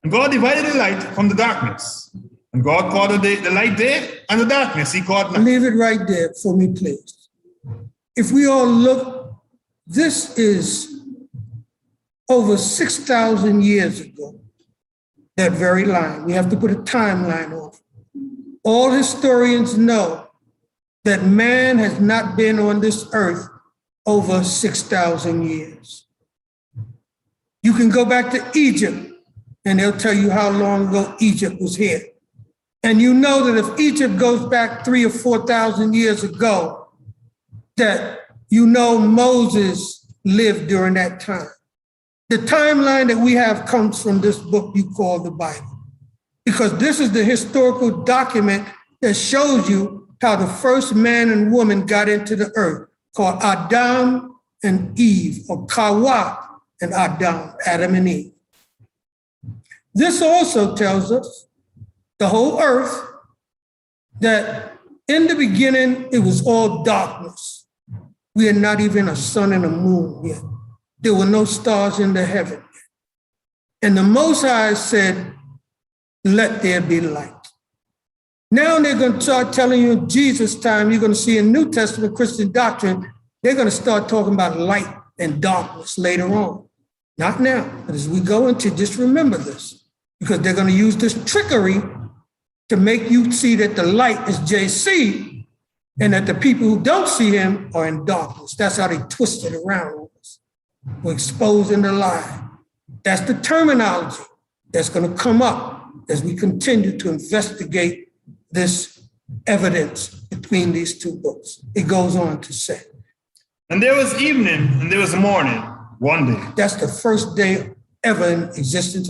And God divided the light from the darkness. And God called the light day, and the darkness he called night." Leave it right there for me, please. If we all look, this is over 6,000 years ago, that very line. We have to put a timeline on it. All historians know that man has not been on this earth over 6,000 years. You can go back to Egypt and they'll tell you how long ago Egypt was here. And you know that if Egypt goes back 3,000 or 4,000 years ago, that you know Moses lived during that time. The timeline that we have comes from this book you call the Bible, because this is the historical document that shows you how the first man and woman got into the earth, called Adam and Eve, or Kawa and Adam and Eve. This also tells us the whole earth, that in the beginning, it was all darkness. We had not even a sun and a moon yet. There were no stars in the heaven. And the Most High said, let there be light. Now they're going to start telling you in Jesus' time, you're going to see in New Testament Christian doctrine, they're going to start talking about light and darkness later on. Not now, but as we go into, just remember this, because they're going to use this trickery to make you see that the light is JC and that the people who don't see him are in darkness. That's how they twist it around on us. We're exposing the lie. That's the terminology that's going to come up as we continue to investigate this evidence between these two books. It goes on to say, and there was evening and there was morning one day. That's the first day ever in existence.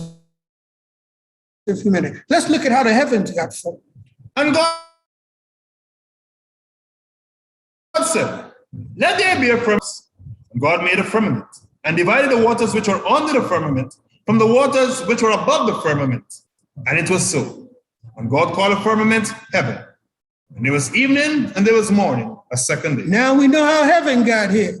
A few minutes. Let's look at how the heavens got formed. And God said, let there be a firmament. And God made a firmament and divided the waters which were under the firmament from the waters which were above the firmament. And it was so. And God called the firmament heaven. And there was evening and there was morning, a second day. Now we know how heaven got here,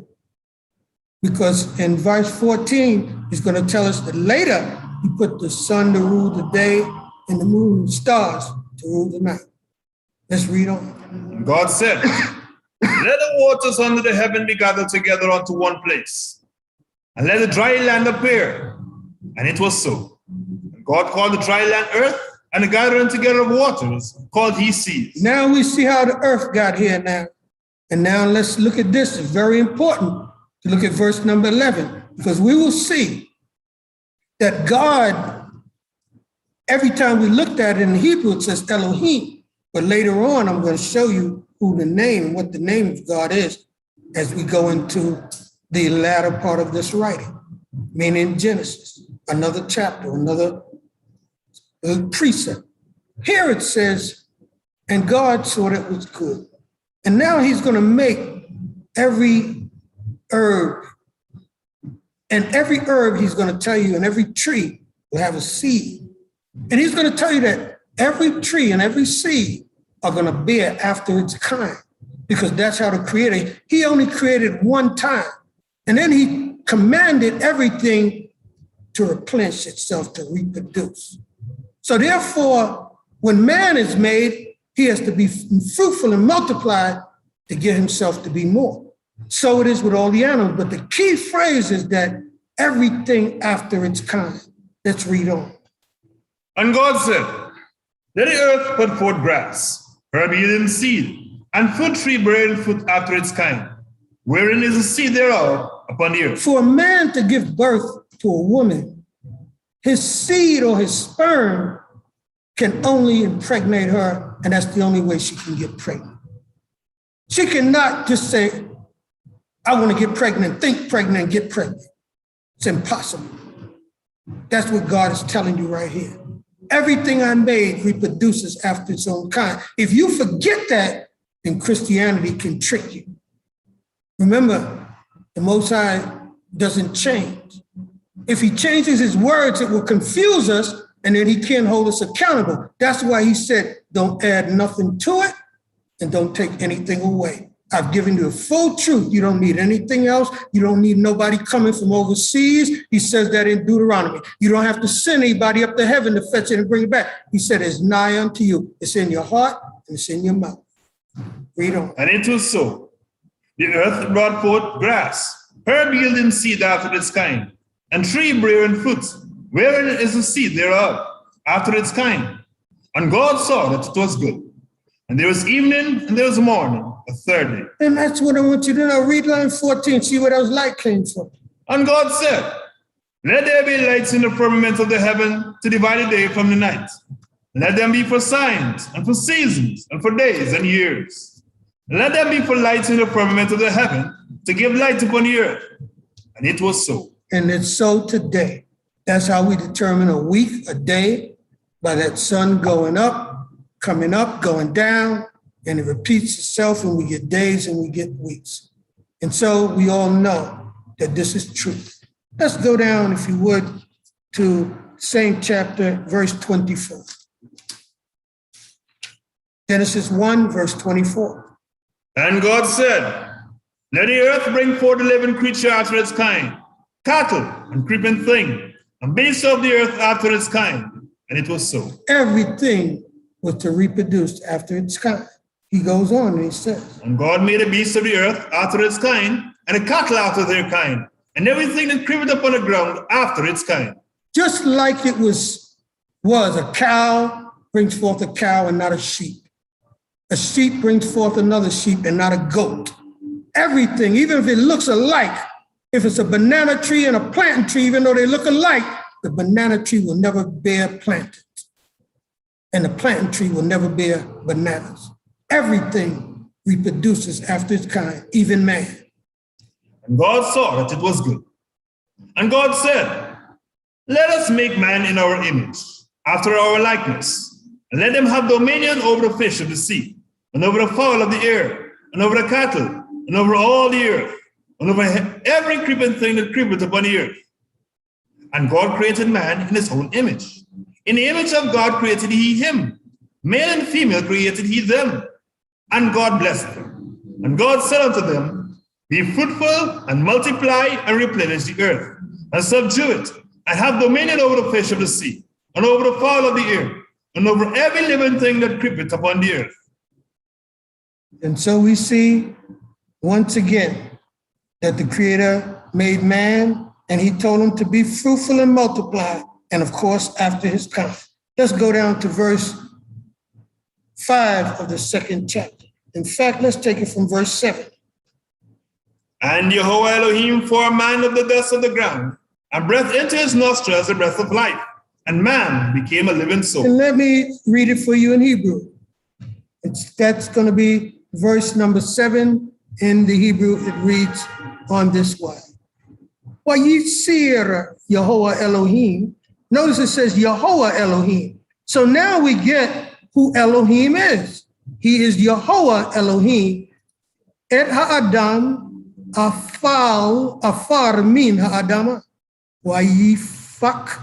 because in verse 14, he's going to tell us that later he put the sun to rule the day and the moon and stars to rule the night. Let's read on. And God said, let the waters under the heaven be gathered together unto one place, and let the dry land appear. And it was so. And God called the dry land earth, and the gathering together of waters called he seas. Now we see how the earth got here now. And now let's look at this. It's very important to look at verse number 11, because we will see that God, every time we looked at it in Hebrew, it says Elohim. But later on, I'm going to show you who the name, what the name of God is, as we go into the latter part of this writing, meaning Genesis, another chapter, another precept. Here it says, and God saw that it was good. And now he's going to make every herb, and every herb he's going to tell you, and every tree will have a seed. And he's going to tell you that every tree and every seed are going to bear after its kind, because that's how the Creator, he only created one time. And then he commanded everything to replenish itself, to reproduce. So therefore, when man is made, he has to be fruitful and multiply to get himself to be more. So it is with all the animals. But the key phrase is that everything after its kind. Let's read on. And God said, let the earth put forth grass, herb yielding seed, and fruit tree bearing fruit after its kind, wherein is the seed thereof upon the earth. For a man to give birth to a woman, his seed or his sperm can only impregnate her, and that's the only way she can get pregnant. She cannot just say, I want to get pregnant, think pregnant, and get pregnant. It's impossible. That's what God is telling you right here. Everything I made reproduces after its own kind. If you forget that, then Christianity can trick you. Remember, the Most High doesn't change. If he changes his words, it will confuse us, and then he can't hold us accountable. That's why he said, don't add nothing to it and don't take anything away. I've given you the full truth. You don't need anything else. You don't need nobody coming from overseas. He says that in Deuteronomy. You don't have to send anybody up to heaven to fetch it and bring it back. He said it's nigh unto you. It's in your heart and it's in your mouth. Read on. And it was so. The earth brought forth grass, herb yielding seed after its kind, and tree bearing fruit, wherein is the seed thereof, after its kind. And God saw that it was good. And there was evening and there was morning, a third day. And that's what I want you to know. Read line 14, see where those light came from. And God said, Let there be lights in the firmament of the heaven to divide the day from the night. Let them be for signs and for seasons and for days and years. Let them be for lights in the firmament of the heaven to give light upon the earth. And it was so. And it's so today. That's how we determine a week, a day, by that sun going up, going down, and it repeats itself, and we get days and we get weeks. And so we all know that this is truth. Let's go down, if you would, to same chapter, verse 24. Genesis 1, verse 24. And God said, let the earth bring forth a living creature after its kind, cattle and creeping thing, and beasts of the earth after its kind. And it was so. Everything was to reproduce after its kind. He goes on and he says, and God made the beasts of the earth after its kind, and the cattle after their kind, and everything that creepeth upon the ground after its kind. Just like it was a cow brings forth a cow and not a sheep. A sheep brings forth another sheep and not a goat. Everything, even if it looks alike, if it's a banana tree and a plantain tree, even though they look alike, the banana tree will never bear plantains. And the plantain tree will never bear bananas. Everything reproduces after its kind, even man. And God saw that it was good. And God said, let us make man in our image, after our likeness, and let them have dominion over the fish of the sea, and over the fowl of the air, and over the cattle, and over all the earth, and over every creeping thing that creepeth upon the earth. And God created man in his own image. In the image of God created he him. Male and female created he them. And God blessed them. And God said unto them, be fruitful and multiply and replenish the earth, and subdue it, and have dominion over the fish of the sea, and over the fowl of the air, and over every living thing that creepeth upon the earth. And so we see once again that the Creator made man, and he told him to be fruitful and multiply, and of course, after his kind. Let's go down to verse 5 of the second chapter. In fact, let's take it from verse 7. And Jehovah Elohim formed man of the dust of the ground, and breathed into his nostrils the breath of life, and man became a living soul. And let me read it for you in Hebrew. That's going to be verse number 7 in the Hebrew. It reads on this way. Vayisir Yehovah Elohim. Notice it says Yehovah Elohim. So now we get who Elohim is. He is Yehovah Elohim. Et ha'adam afar min ha'adama. Vayifak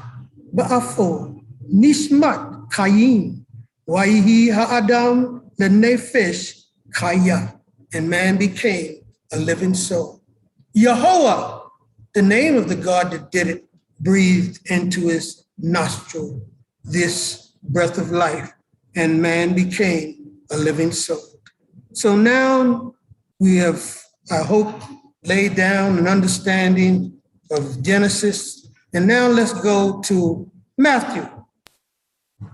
ba'afo nishmat kayim. Vayihi ha'adam lenefesh kaya. And man became a living soul. Yehovah, the name of the God that did it, breathed into his nostril this breath of life, and man became a living soul. So now we have, I hope, laid down an understanding of Genesis. And now let's go to Matthew.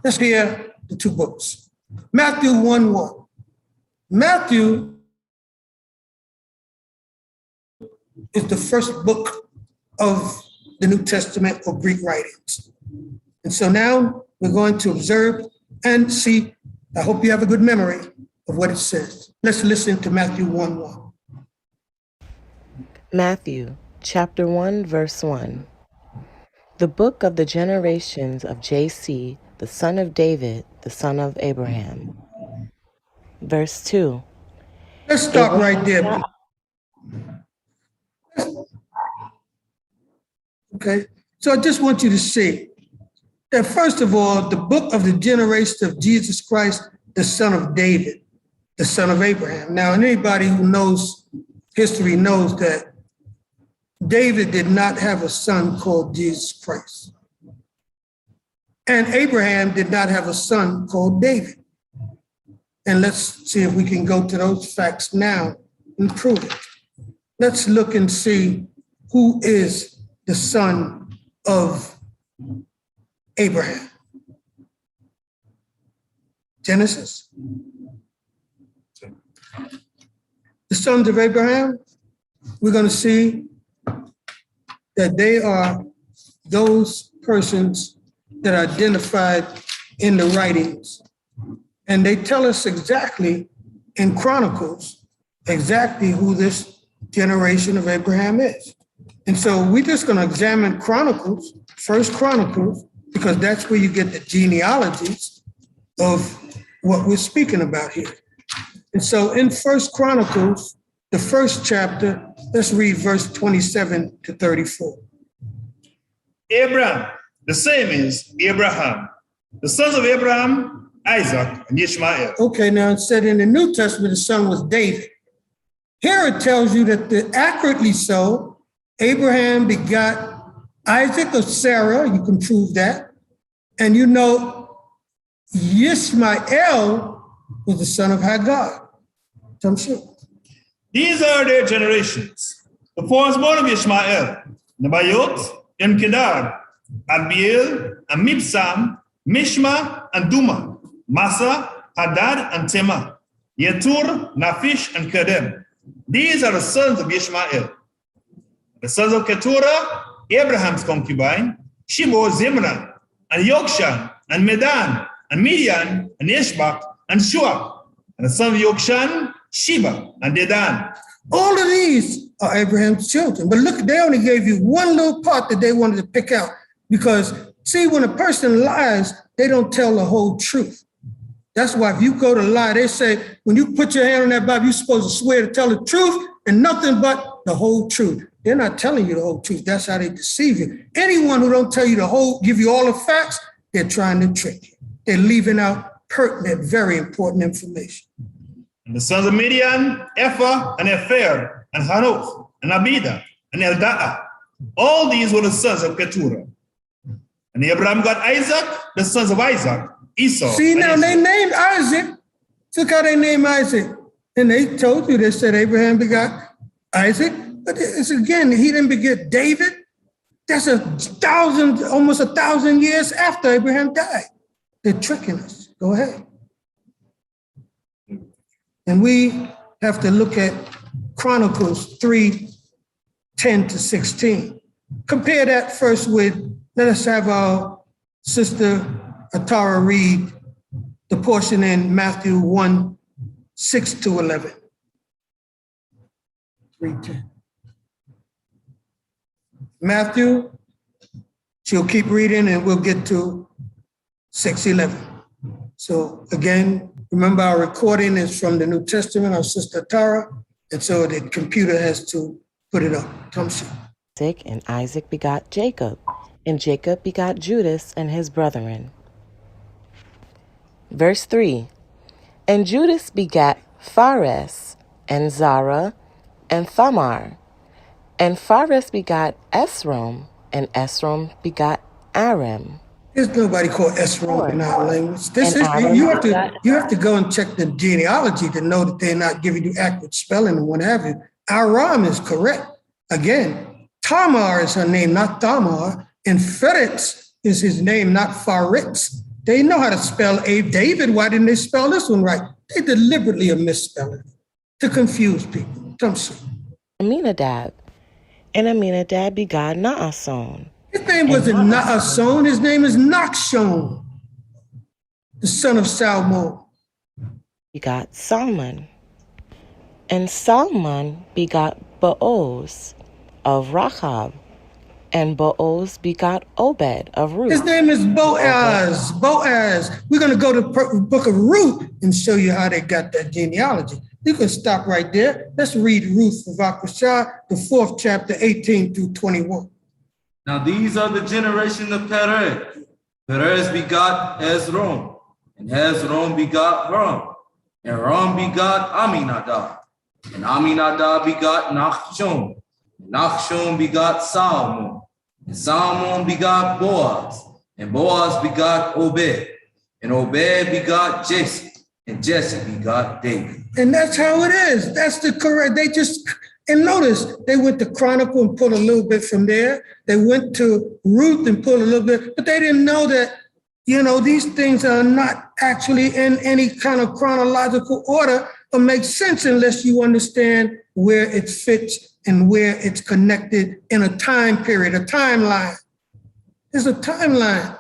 Let's hear the two books. Matthew 1:1. Matthew is the first book of the New Testament or Greek writings. And so now we're going to observe and see. I hope you have a good memory of what it says. Let's listen to Matthew 1:1. Matthew chapter 1, verse 1. The book of the generations of J.C., the son of David, the son of Abraham. Verse 2. Let's stop right there. Okay, so I just want you to see that first of all, the book of the generation of Jesus Christ, the son of David, the son of Abraham. Now, anybody who knows history knows that David did not have a son called Jesus Christ. And Abraham did not have a son called David. And let's see if we can go to those facts now and prove it. Let's look and see who is the son of Abraham. Genesis. The sons of Abraham, we're going to see that they are those persons that are identified in the writings. And they tell us exactly in Chronicles, exactly who this generation of Abraham is. And so we're just going to examine Chronicles, First Chronicles, because that's where you get the genealogies of what we're speaking about here. And so in First Chronicles, the first chapter, let's read verse 27 to 34. Abraham, the same is Abraham. The sons of Abraham, Isaac, and Ishmael. Okay, now it said in the New Testament, the son was David. Here it tells you that accurately so, Abraham begot Isaac of Sarah, you can prove that. And you know, Ishmael was the son of Hagar. So I'm sure. These are their generations. The firstborn of Ishmael, Nebayot, and Kedar, Adbeel, and Mibsam, Mishma, and Duma, Massa, Hadad, and Tema, Yetur, Nafish, and Kedem. These are the sons of Ishmael. The sons of Keturah, Abraham's concubine, she bore Zimran, and Yokshan, and Medan, and Midian, and Ishbak, and Shuach. And the son of Yokshan, Sheba, and Dedan. All of these are Abraham's children. But look, they only gave you one little part that they wanted to pick out. Because, see, when a person lies, they don't tell the whole truth. That's why if you go to lie, they say, when you put your hand on that Bible, you're supposed to swear to tell the truth and nothing but the whole truth. They're not telling you the whole truth. That's how they deceive you. Anyone who don't tell you the whole, give you all the facts, they're trying to trick you. They're leaving out pertinent, very important information. And the sons of Midian, Ephah, and Epher, and Hanoch, and Abida, and Eldaah. All these were the sons of Keturah. And Abraham got Isaac, the sons of Isaac, Esau. See, now they named Isaac. Look how they named Isaac. And they told you, they said Abraham begot Isaac. But it's again, he didn't beget David. That's almost 1,000 years after Abraham died. They're tricking us. Go ahead. And we have to look at Chronicles 3:10 to 16. Compare that first with, let us have our sister Atara read the portion in Matthew 1:6 to 11. 3:10. Matthew, she'll keep reading and we'll get to 6:11. So again, remember our recording is from the New Testament, our sister Tara, and so the computer has to put it up. Isaac and Isaac begot Jacob, and Jacob begot Judas and his brethren. Verse 3, and Judas begat Phares, and Zara, and Thamar. And Phares begot Esrom, and Esrom begot Aram. There's nobody called Esrom in our language. This is you have to go and check the genealogy to know that they're not giving you accurate spelling and what have you. Aram is correct. Again, Tamar is her name, not Thamar, and Phares is his name, not Pharetz. They know how to spell David. Why didn't they spell this one right? They deliberately are misspelling to confuse people. Aminadab, and Aminadab begot Naason. His name wasn't Naason, his name is Nachshon, the son of Salmon. Begot Salmon. And Salmon begot Booz of Rahab. And Booz begot Obed of Ruth. His name is Boaz. Boaz. We're going to go to the book of Ruth and show you how they got that genealogy. You can stop right there. Let's read Ruth of Akashah, the 4th chapter, 18 through 21. Now these are the generation of Perez. Perez begot Hezron, and Hezron begot Ram, and Ram begot Aminadab, and Aminadab begot Nachshon, and Nachshon begot Salmon, and Salmon begot Boaz, and Boaz begot Obed, and Obed begot Jesse, and Jesse begot David. And that's how it is. That's the correct. And notice, they went to Chronicle and pulled a little bit from there. They went to Ruth and pulled a little bit, but they didn't know that, these things are not actually in any kind of chronological order or make sense unless you understand where it fits and where it's connected in a time period, a timeline. There's a timeline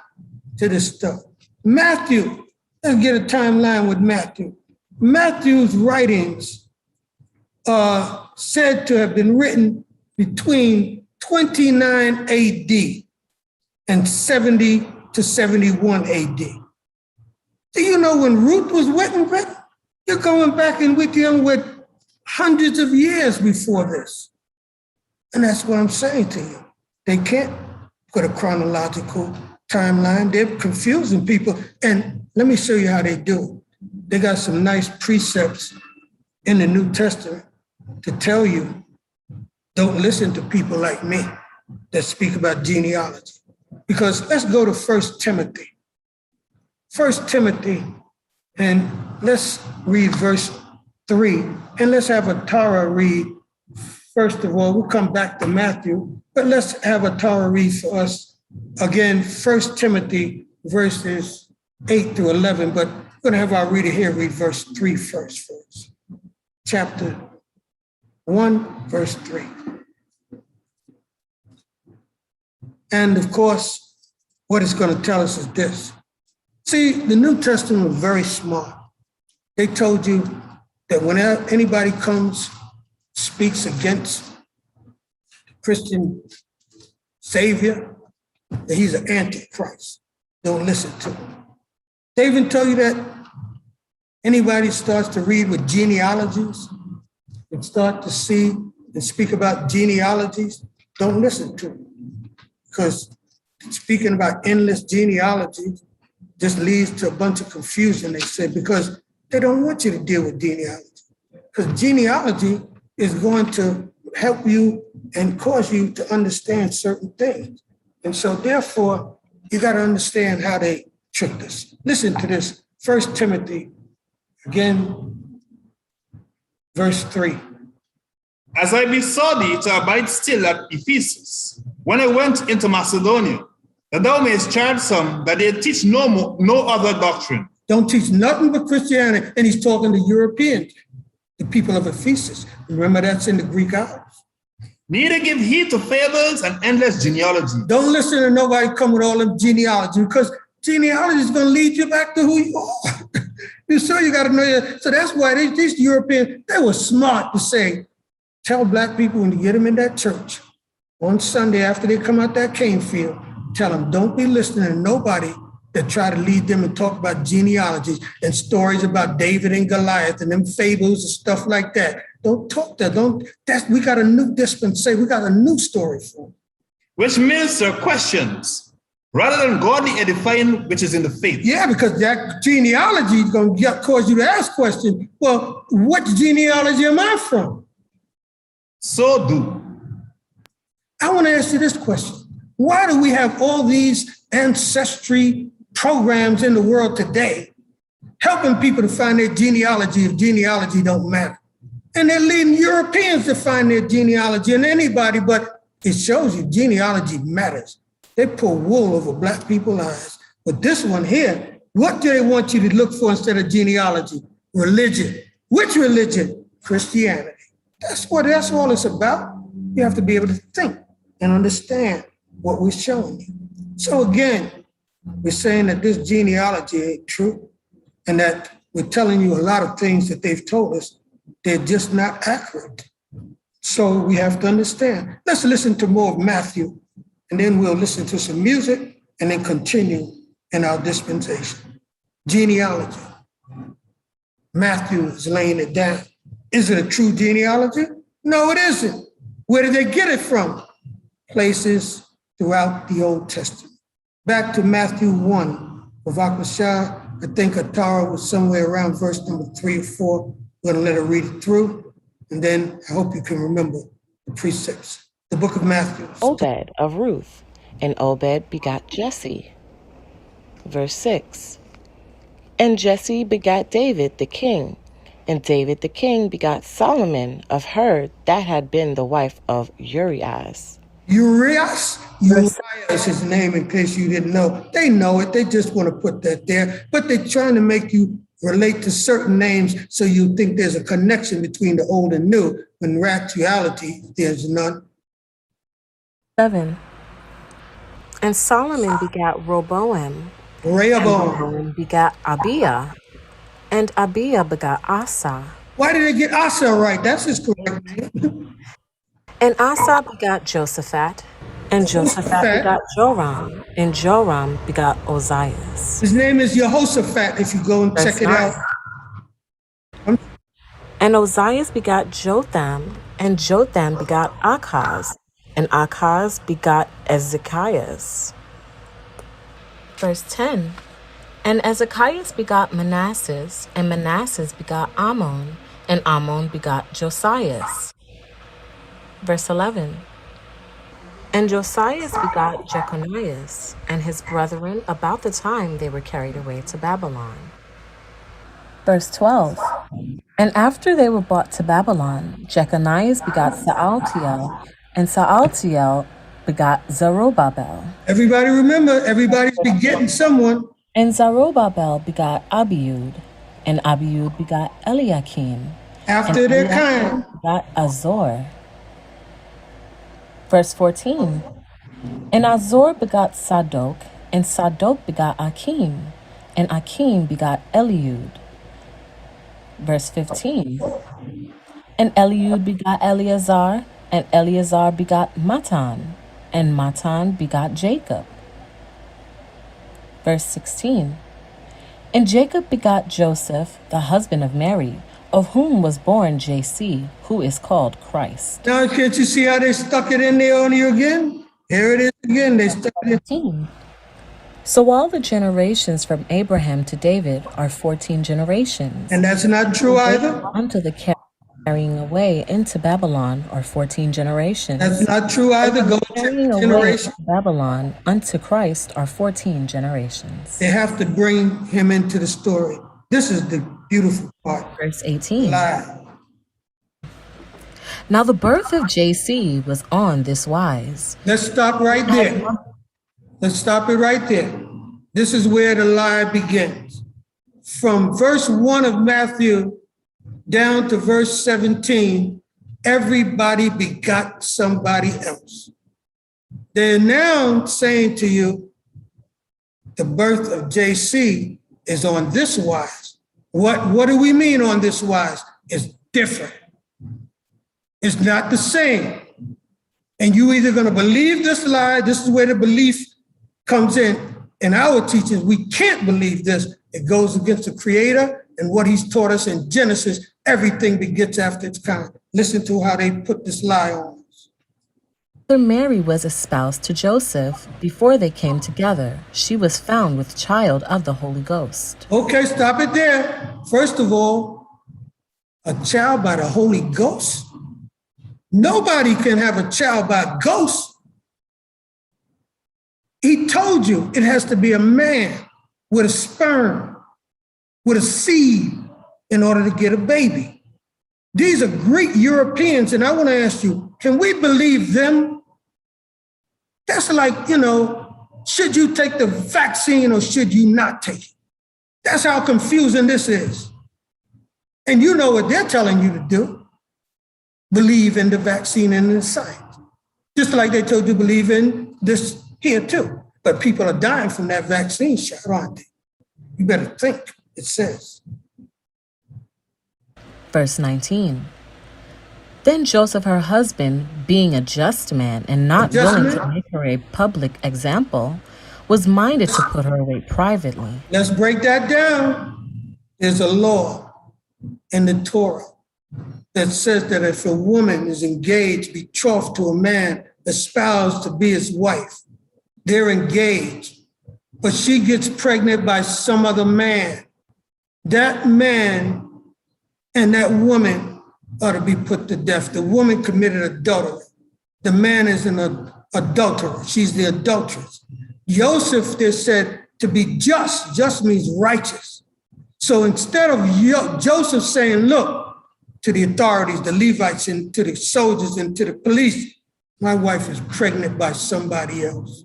to this stuff. Matthew, let's get a timeline with Matthew. Matthew's writings are said to have been written between 29 AD and 70 to 71 AD. Do you know when Ruth was written? You're going back and we're dealing with hundreds of years before this. And that's what I'm saying to you. They can't put a chronological timeline. They're confusing people. And let me show you how they do it. They got some nice precepts in the New Testament to tell you, don't listen to people like me that speak about genealogy. Because let's go to 1 Timothy. 1 Timothy, and let's read verse 3. And let's have a Tara read. First of all, we'll come back to Matthew, but let's have a Tara read for us. Again, 1 Timothy verses 8 through 11, but we're going to have our reader here read verse 3 first. Chapter 1, verse 3. And of course, what it's going to tell us is this. See, the New Testament was very smart. They told you that whenever anybody comes, speaks against the Christian Savior, that he's an antichrist. Don't listen to him. They even tell you that anybody starts to read with genealogies and start to see and speak about genealogies, don't listen to him. Because speaking about endless genealogies just leads to a bunch of confusion, they said, because they don't want you to deal with genealogy. Because genealogy is going to help you and cause you to understand certain things. And so therefore, you got to understand how they tricked us. Listen to this, 1 Timothy, again, verse 3. As I besought thee to abide still at Ephesus, when I went into Macedonia, that thou mayest charge some that they teach no other doctrine. Don't teach nothing but Christianity. And he's talking to Europeans, the people of Ephesus. Remember, that's in the Greek Isles. Neither give heed to fables and endless genealogy. Don't listen to nobody come with all them genealogy, because genealogy is going to lead you back to who you are. You sure you got to know your, so that's why these Europeans, they were smart to say, tell black people when you get them in that church on Sunday after they come out that cane field, tell them, don't be listening to nobody that try to lead them and talk about genealogies and stories about David and Goliath and them fables and stuff like that. Don't talk that. We got a new dispensation. We got a new story for them. Which minister questions rather than godly edifying, which is in the faith. Yeah, because that genealogy is going to cause you to ask questions. Well, what genealogy am I from? So do. I want to ask you this question. Why do we have all these ancestry programs in the world today helping people to find their genealogy if genealogy don't matter? And they're leading Europeans to find their genealogy and anybody, but it shows you genealogy matters. They pull wool over black people's eyes. But this one here, what do they want you to look for instead of genealogy? Religion. Which religion? Christianity. That's all it's about. You have to be able to think and understand what we're showing you. So again, we're saying that this genealogy ain't true and that we're telling you a lot of things that they've told us, they're just not accurate. So we have to understand. Let's listen to more of Matthew, and then we'll listen to some music and then continue in our dispensation. Genealogy. Matthew is laying it down. Is it a true genealogy? No, it isn't. Where did they get it from? Places throughout the Old Testament. Back to Matthew 1 of Akashah. I think Atara was somewhere around verse number 3 or 4. We're going to let her read it through, and then I hope you can remember the precepts. The book of Matthew. Obed of Ruth, and Obed begot Jesse. Verse 6. And Jesse begot David the king, and David the king begot Solomon of her that had been the wife of Urias. Urias is his name, in case you didn't know. They know it. They just want to put that there. But they're trying to make you relate to certain names so you think there's a connection between the old and new, when in actuality, there's none. 7. And Solomon begat Rehoboam, and Rehoboam. Rehoboam begat Abiah, and Abiah begat Asa, Why did they get Asa right? That's his correct name. and Asa begat Josaphat, and Josaphat Jehoshaphat. begat Joram, and Joram begat Ozias. His name is Jehoshaphat, if you go and check Verse it 9. out. And Ozias begat Jotham, and Jotham begat Achaz, and Achaz begat Ezekias. Verse 10. And Ezekias begot Manasses, and Manasses begot Ammon, and Ammon begot Josias. Verse 11. And Josias begot Jeconias, and his brethren about the time they were carried away to Babylon. Verse 12. And after they were brought to Babylon, Jeconias begot Saaltiel, and Saaltiel begot Zerubbabel. Everybody remember, everybody's begetting someone. And Zerubbabel begot Abiud, and Abiud begot Eliakim, After and their Eliakim kind. begot Azor. Verse 14. And Azor begot Sadok, and Sadok begot Akim, and Akim begot Eliud. Verse 15. And Eliud begot Eleazar, and Eleazar begot Matan, and Matan begot Jacob. Verse 16. And Jacob begot Joseph, the husband of Mary, of whom was born JC, who is called Christ. Now, can't you see how they stuck it in there on you again? Here it is again. They stuck it in. 14. So all the generations from Abraham to David are 14 generations. And that's not true either. Unto the carrying away into Babylon are 14 generations. That's not true either. Go Carrying check away generation. into Babylon unto Christ are 14 generations. They have to bring him into the story. This is the beautiful part. Verse 18. Lie. Now the birth of JC was on this wise. Let's stop right there. Let's stop it right there. This is where the lie begins. From verse 1 of Matthew down to verse 17, everybody begot somebody else. They're now saying to you, the birth of JC is on this wise. What do we mean on this wise? It's different. It's not the same. And you either going to believe this lie, this is where the belief comes in our teachings. We can't believe this. It goes against the Creator and what he's taught us in Genesis. Everything begets after its kind. Listen to how they put this lie on us. Mary was espoused to Joseph. Before they came together, she was found with child of the Holy Ghost. Okay, stop it there. First of all, a child by the Holy Ghost? Nobody can have a child by ghost. He told you it has to be a man with a sperm, with a seed in order to get a baby. These are Greek Europeans, and I want to ask you, can we believe them? That's like, should you take the vaccine or should you not take it? That's how confusing this is. And you know what they're telling you to do. Believe in the vaccine and in the science. Just like they told you to believe in this here too. But people are dying from that vaccine shot, aren't they? You better think, it says. Verse 19. Then Joseph, her husband, being a just man and not willing to make her a public example, was minded to put her away privately. Let's break that down. There's a law in the Torah that says that if a woman is engaged, betrothed to a man, espoused to be his wife, they're engaged, but she gets pregnant by some other man, that man and that woman ought to be put to death. The woman committed adultery. The man is an adulterer. She's the adulteress. Joseph, they said, to be just. Just means righteous. So instead of Joseph saying, look, to the authorities, the Levites, and to the soldiers, and to the police, my wife is pregnant by somebody else.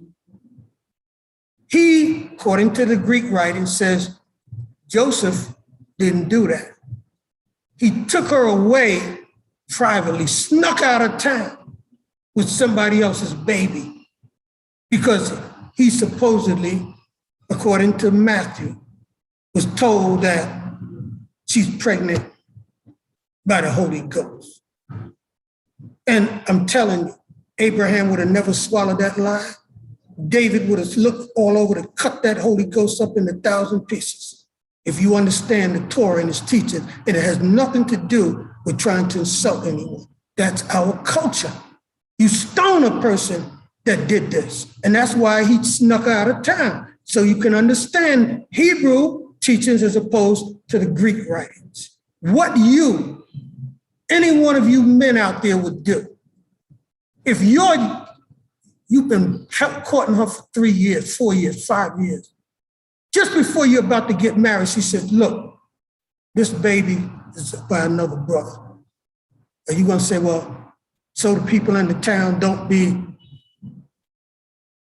He, according to the Greek writing, says Joseph didn't do that. He took her away privately, snuck out of town with somebody else's baby, because he supposedly, according to Matthew, was told that she's pregnant by the Holy Ghost. And I'm telling you, Abraham would have never swallowed that lie. David would have looked all over to cut that Holy Ghost up in 1,000 pieces. If you understand the Torah and its teachings, and it has nothing to do with trying to insult anyone. That's our culture. You stone a person that did this. And that's why he snuck out of town. So you can understand Hebrew teachings as opposed to the Greek writings. What any one of you men out there would do, if you've been courting her for 3 years, 4 years, 5 years, just before you're about to get married, she says, look, this baby is by another brother. Are you going to say, well, so the people in the town don't be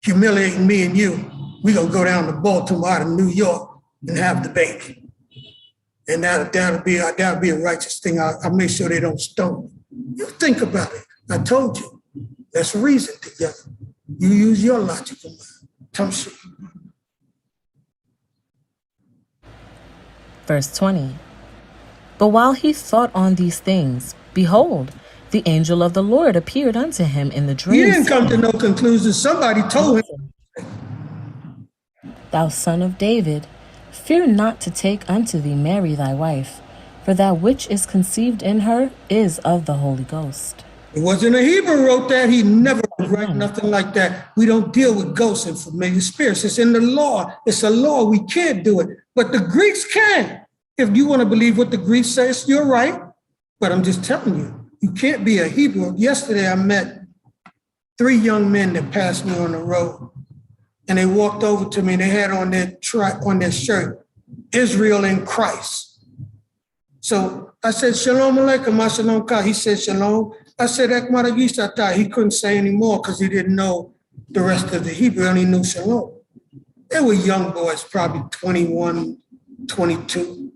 humiliating me and you? We're going to go down to Baltimore out of New York and have the baby. And that'll be a righteous thing. I'll make sure they don't stone me. You think about it. I told you. Let's reason together. You use your logical mind. Verse 20. But while he thought on these things, behold, the angel of the Lord appeared unto him in the dream. He didn't come to no conclusion. Somebody told him. Thou son of David, fear not to take unto thee Mary thy wife, for that which is conceived in her is of the Holy Ghost. It wasn't a Hebrew wrote that. He never would write nothing like that. We don't deal with ghosts and familiar spirits. It's in the law. It's a law. We can't do it. But the Greeks can. If you want to believe what the Greeks say, you're right. But I'm just telling you, you can't be a Hebrew. Yesterday, I met 3 young men that passed me on the road. And they walked over to me and they had on their shirt, Israel in Christ. So I said, Shalom Aleichem, Shalom Ka. He said, Shalom. I said, he couldn't say anymore because he didn't know the rest of the Hebrew, only knew Shalom. They were young boys, probably 21, 22.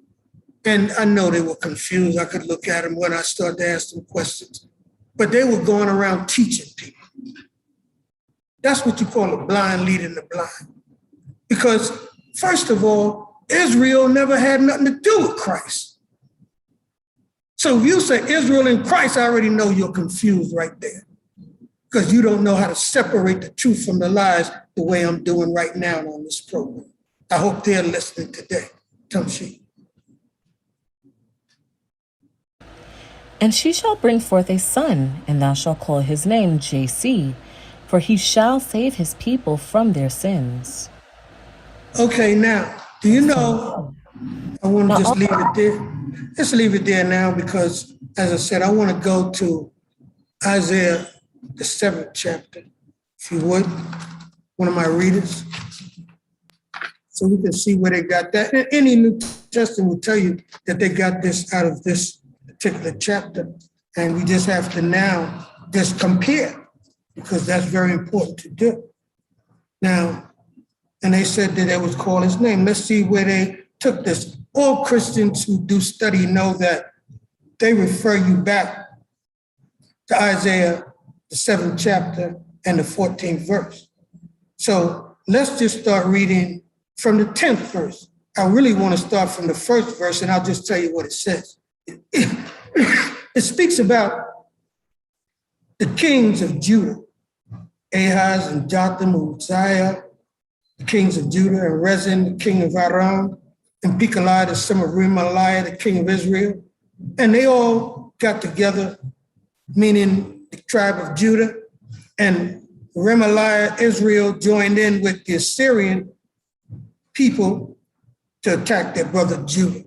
And I know they were confused. I could look at them when I started to ask them questions. But they were going around teaching people. That's what you call a blind leading the blind. Because, first of all, Israel never had nothing to do with Christ. So if you say Israel in Christ, I already know you're confused right there. Because you don't know how to separate the truth from the lies the way I'm doing right now on this program. I hope they're listening today. Tamshi. And she shall bring forth a son, and thou shalt call his name JC, for he shall save his people from their sins. Okay, now, do you know, I want to just leave it there. Let's leave it there now because, as I said, I want to go to Isaiah, the 7th chapter, if you would, one of my readers, so we can see where they got that. And any New Testament will tell you that they got this out of this particular chapter, and we just have to now just compare because that's very important to do. Now, and they said that it was called his name. Let's see where they took this. All Christians who do study know that they refer you back to Isaiah, the 7th chapter and the 14th verse. So let's just start reading from the 10th verse. I really want to start from the 1st verse, and I'll just tell you what it says. It speaks about the kings of Judah, Ahaz and Jotham and Uzziah, the kings of Judah, and Rezin, the king of Aram, and Pekaliah, the son of Remaliah, the king of Israel. And they all got together, meaning the tribe of Judah, and Remaliah, Israel, joined in with the Assyrian people to attack their brother Judah.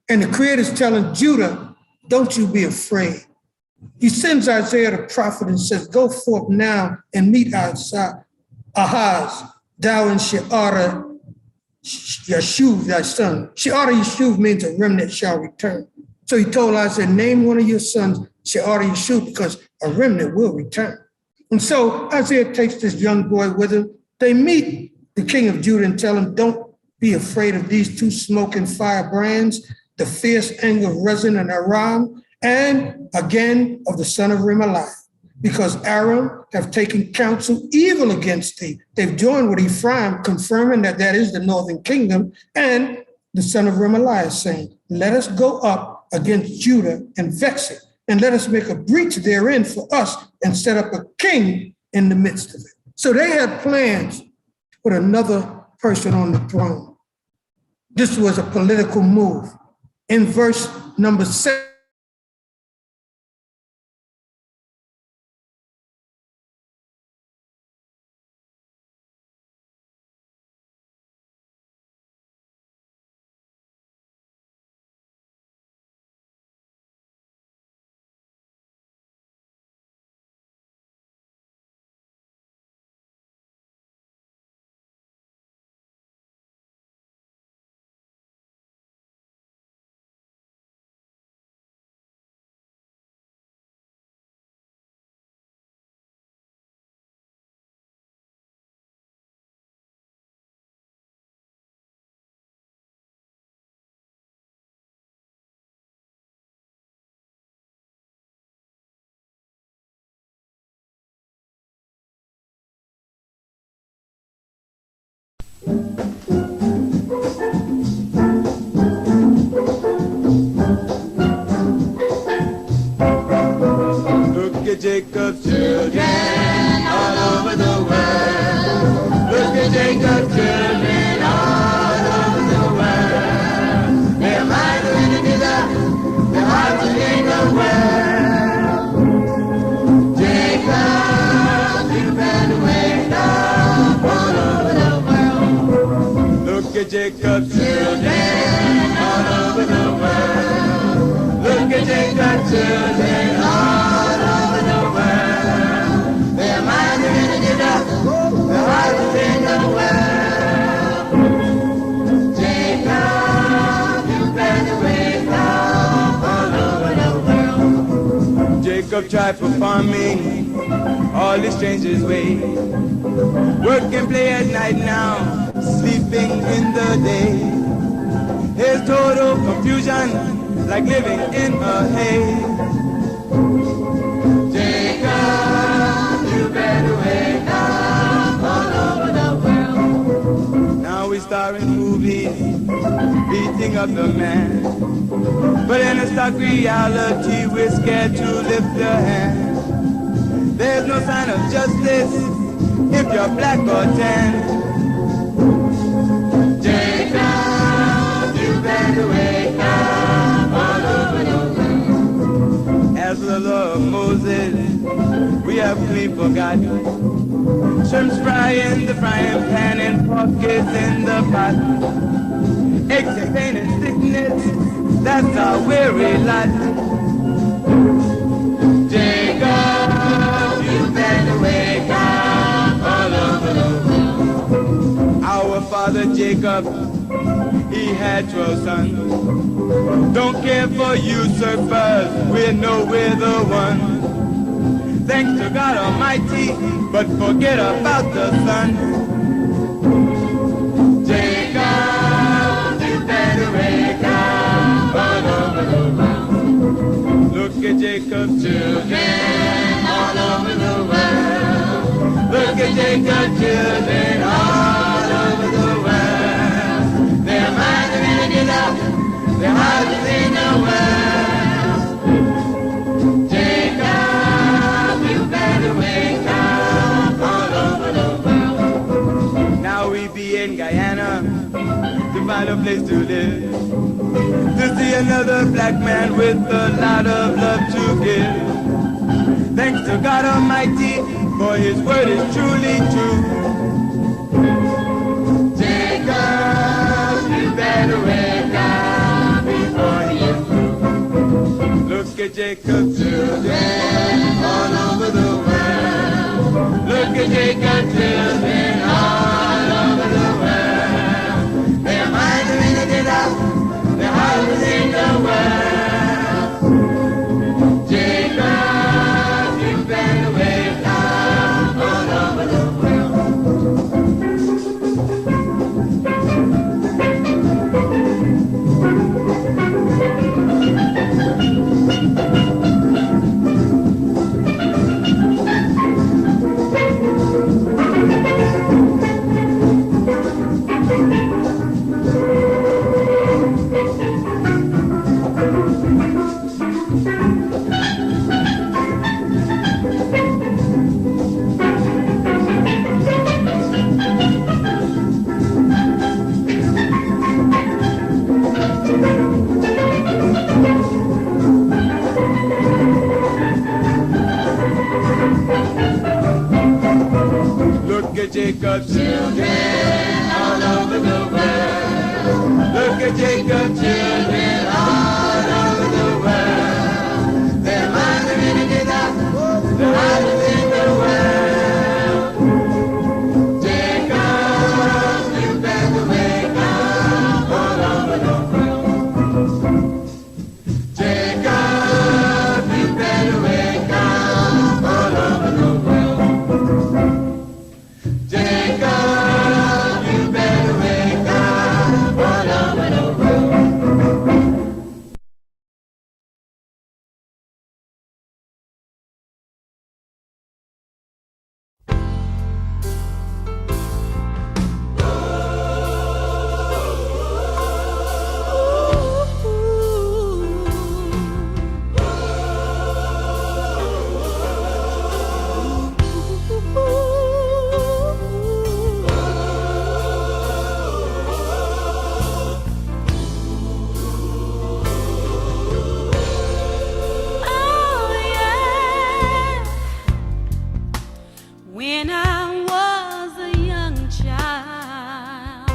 And the Creator's telling Judah, don't you be afraid. He sends Isaiah the prophet and says, go forth now and meet Ahaz, thou and Sheara Yashuv, thy son. Sheara Yashuv means a remnant shall return. So he told Isaiah, name one of your sons Sheara Yashuv, because a remnant will return. And so Isaiah takes this young boy with him. They meet the king of Judah and tell him, don't be afraid of these 2 smoking firebrands, the fierce anger of Rezin and Aram, and again of the son of Remaliah. because Aram have taken counsel evil against thee. They've joined with Ephraim, confirming that that is the northern kingdom, and the son of Remaliah, saying, let us go up against Judah and vex it, and let us make a breach therein for us and set up a king in the midst of it. So they had plans with another person on the throne. This was a political move. In verse number 7, look at Jacob's children all over the world. Look at Jacob's children all over the world. Their minds are in together, their hearts are in the world. Jacob, you better wake up all over the world. Look at Jacob's children all over the world. Look at Jacob's children all over the world. Their minds are in together, their hearts are in the world. Jacob, you better wake up all over the world. Jacob tried for farming all his strangers' ways. Work and play at night now, sleeping in the day. His total confusion, like living in a haze. Jacob, you better wake up all over the world. Now we star in movies, beating up the man. But in a stark reality, we're scared to lift a hand. There's no sign of justice if you're black or tan. Jacob, you better wake up all over the world. As for the law of Moses, we have clean forgotten. Shrimps fry in the frying pan and pork is in the pot. Aches and pain and sickness, that's our weary lot. Jacob, you better wake up all over the world. Our father Jacob, he had 12 sons. Don't care for usurpers, we know we're the one. Thanks to God Almighty, but forget about the sun. Jacob, you better wake up all over the world. Look at Jacob's children all over the world. Look at Jacob's children all over the world. Their minds are in together, their hearts are in the world. Jacob, you better wake up all over the world. Now we be in Guyana to find a place to live, to see another black man with a lot of love to give. Thanks to God Almighty, for His word is truly true. Jacob, you better wake up before you through. Look at Jacob's children all over the world. Look at Jacob's children all over the world. Their minds are in the desert, their hearts are in the world. Jacob, you better wake up all over the world. Jacob's children all over the world. Look at Jacob's children all over the world. Their minds are in it up, their eyes are in the world. Jacob, you better wake up all over the world. Jacob, you better wake up all over the world. Jacob, you better wake up all over the world. When I was a young child,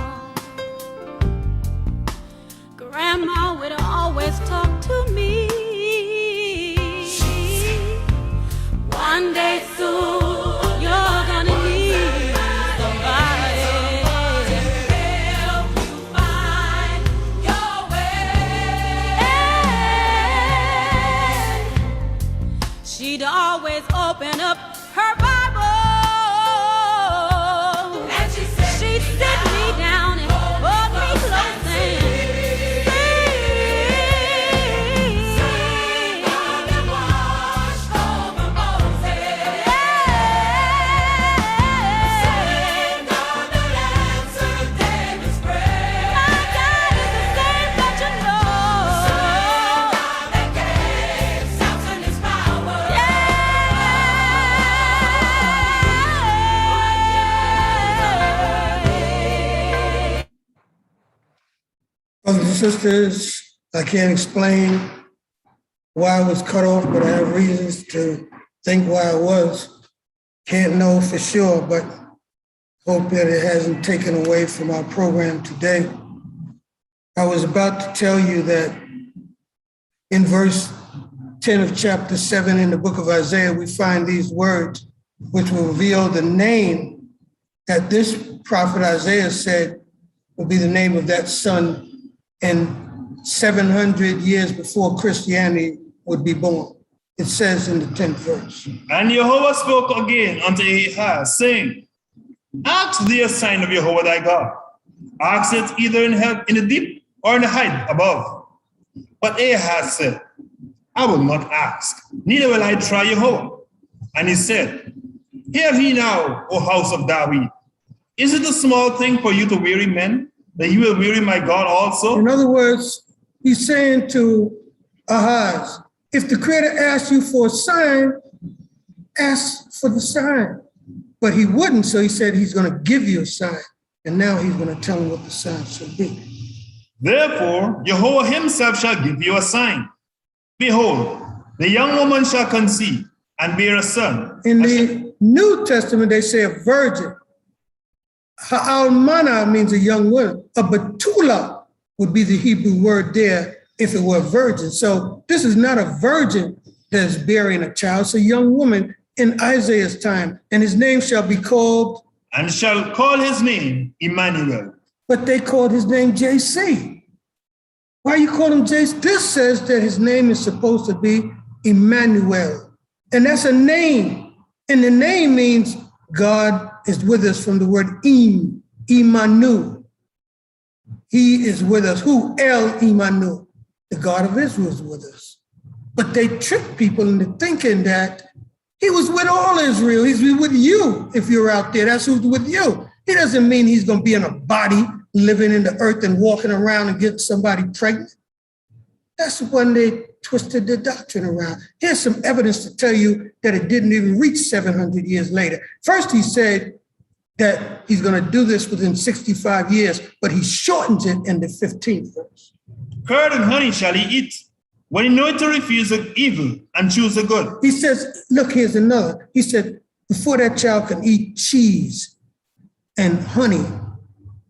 Grandma would always talk to me. One day soon you're gonna need somebody to help you find your way. She'd always open up her Bible. She'd sit me down and hold me close and sing. Wash over Moses. Sing on the answer David's prayer. My God is the same that you know. That gave Samson his power. Brothers and sisters, I can't explain why I was cut off, but I have reasons to think why I was. Can't know for sure, but hope that it hasn't taken away from our program today. I was about to tell you that in verse 10 of chapter 7 in the book of Isaiah, we find these words, which will reveal the name that this prophet Isaiah said will be the name of that son in 700 years before Christianity would be born. It says in the 10th verse. And Jehovah spoke again unto Ahaz, saying, Ask thee a sign of Jehovah thy God. Ask it either in the deep or in the height above. But Ahaz said, I will not ask, neither will I try Jehovah. And he said, Hear ye now, O house of David. Is it a small thing for you to weary men, that you will weary my God also? In other words, he's saying to Ahaz, if the Creator asks you for a sign, ask for the sign. But he wouldn't, so he said he's going to give you a sign. And now he's going to tell him what the sign should be. Therefore, Jehovah himself shall give you a sign. Behold, the young woman shall conceive and bear a son. In the New Testament, they say a virgin. Ha'almana means a young woman. A betula would be the Hebrew word there if it were a virgin. So this is not a virgin that's bearing a child. It's a young woman in Isaiah's time, and his name shall be called. And shall call his name Emmanuel. But they called his name JC. Why you call him JC? This says that his name is supposed to be Emmanuel. And that's a name. And the name means God is with us from the word Imanu. He is with us. Who? El Imanu. The God of Israel is with us. But they tricked people into thinking that he was with all Israel. He's with you if you're out there. That's who's with you. He doesn't mean he's going to be in a body living in the earth and walking around and getting somebody pregnant. That's when they twisted the doctrine around. Here's some evidence to tell you that it didn't even reach 700 years later. First, he said that he's going to do this within 65 years, but he shortens it in the 15th verse. Curd and honey shall he eat, when he knoweth to refuse the evil and choose the good. He says, look, here's another. He said, before that child can eat cheese, and honey.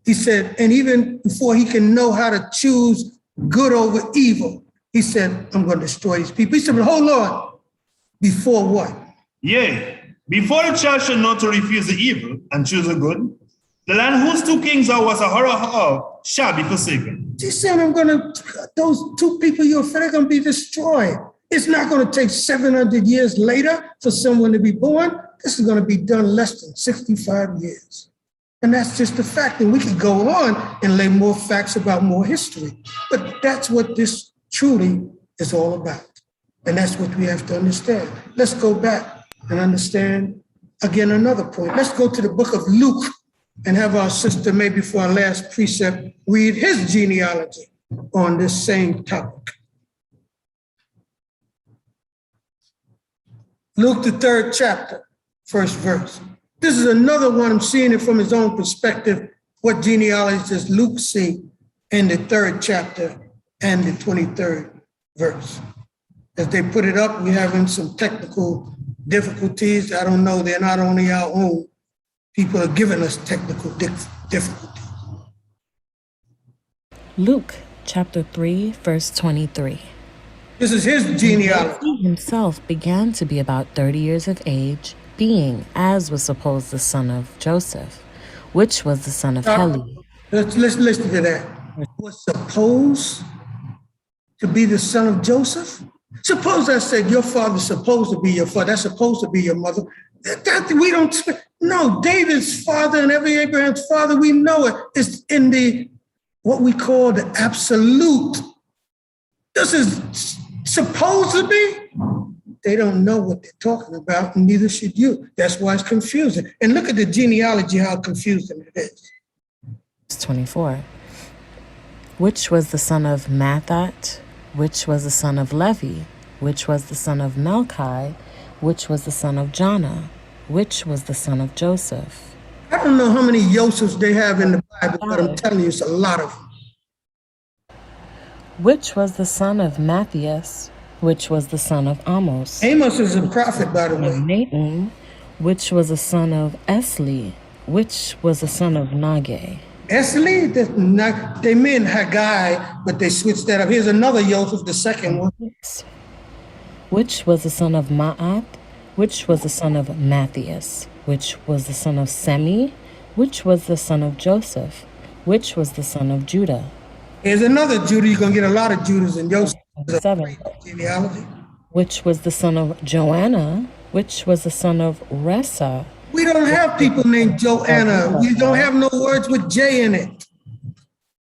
He said, and even before he can know how to choose good over evil, he said, I'm going to destroy these people. He said, but hold on. Before what? Yea, before the child shall know to refuse the evil and choose the good, the land whose two kings are was a horror of shall be forsaken. He said, those two people you're afraid are going to be destroyed. It's not going to take 700 years later for someone to be born. This is going to be done less than 65 years. And that's just the fact. And we could go on and lay more facts about more history. But that's what this truly is all about. And that's what we have to understand. Let's go back and understand, again, another point. Let's go to the book of Luke and have our sister, maybe for our last precept, read his genealogy on this same topic. Luke, the 3rd chapter, 1st verse. This is another one. I'm seeing it from his own perspective. What genealogy does Luke see in the 3rd chapter and the 23rd verse? As they put it up, we're having some technical difficulties. I don't know. They're not only our own. People are giving us technical difficulties. Luke chapter 3, verse 23. This is his genealogy. He himself began to be about 30 years of age, being, as was supposed, the son of Joseph, which was the son of Heli. Let's listen to that. Was supposed to be the son of Joseph? Suppose I said your father's supposed to be your father. That's supposed to be your mother. We don't. No, David's father and every Abraham's father, we know it, is in the what we call the absolute. This is supposed to be. They don't know what they're talking about, and neither should you. That's why it's confusing. And look at the genealogy, how confusing it is. 24. Which was the son of Mathat, which was the son of Levi, which was the son of Melchi, which was the son of Jonah, which was the son of Joseph. I don't know how many Josephs they have in the Bible, but I'm telling you, it's a lot of them. Which was the son of Matthias, which was the son of Amos. Amos is a prophet, by the way. Nathan, which was the son of Esli, which was the son of Nagge. Esli, they meant Haggai, but they switched that up. Here's another Joseph, the second one. Which was the son of Ma'at, which was the son of Matthias, which was the son of Semi, which was the son of Joseph, which was the son of Judah. Here's another Judah. You're going to get a lot of Judahs in Joseph. 7. Genealogy. Which was the son of Joanna, which was the son of Ressa. We don't have people named Joanna. We don't have no words with J in it.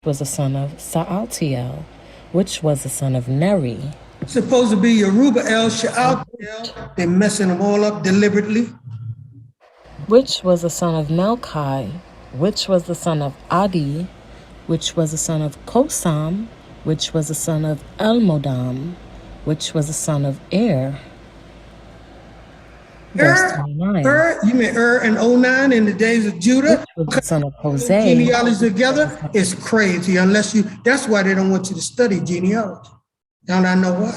Was the son of Saaltiel, which was the son of Neri. Supposed to be Yerubaal, Shealtiel. They're messing them all up deliberately. Which was the son of Melchi, which was the son of Adi, which was the son of Kosam, which was the son of Elmodam, which was the son of Er. Verse 29. You mean and Onan in the days of Judah? Which was the son of Hosea. Genealogy together is crazy that's why they don't want you to study genealogy. Don't I know why?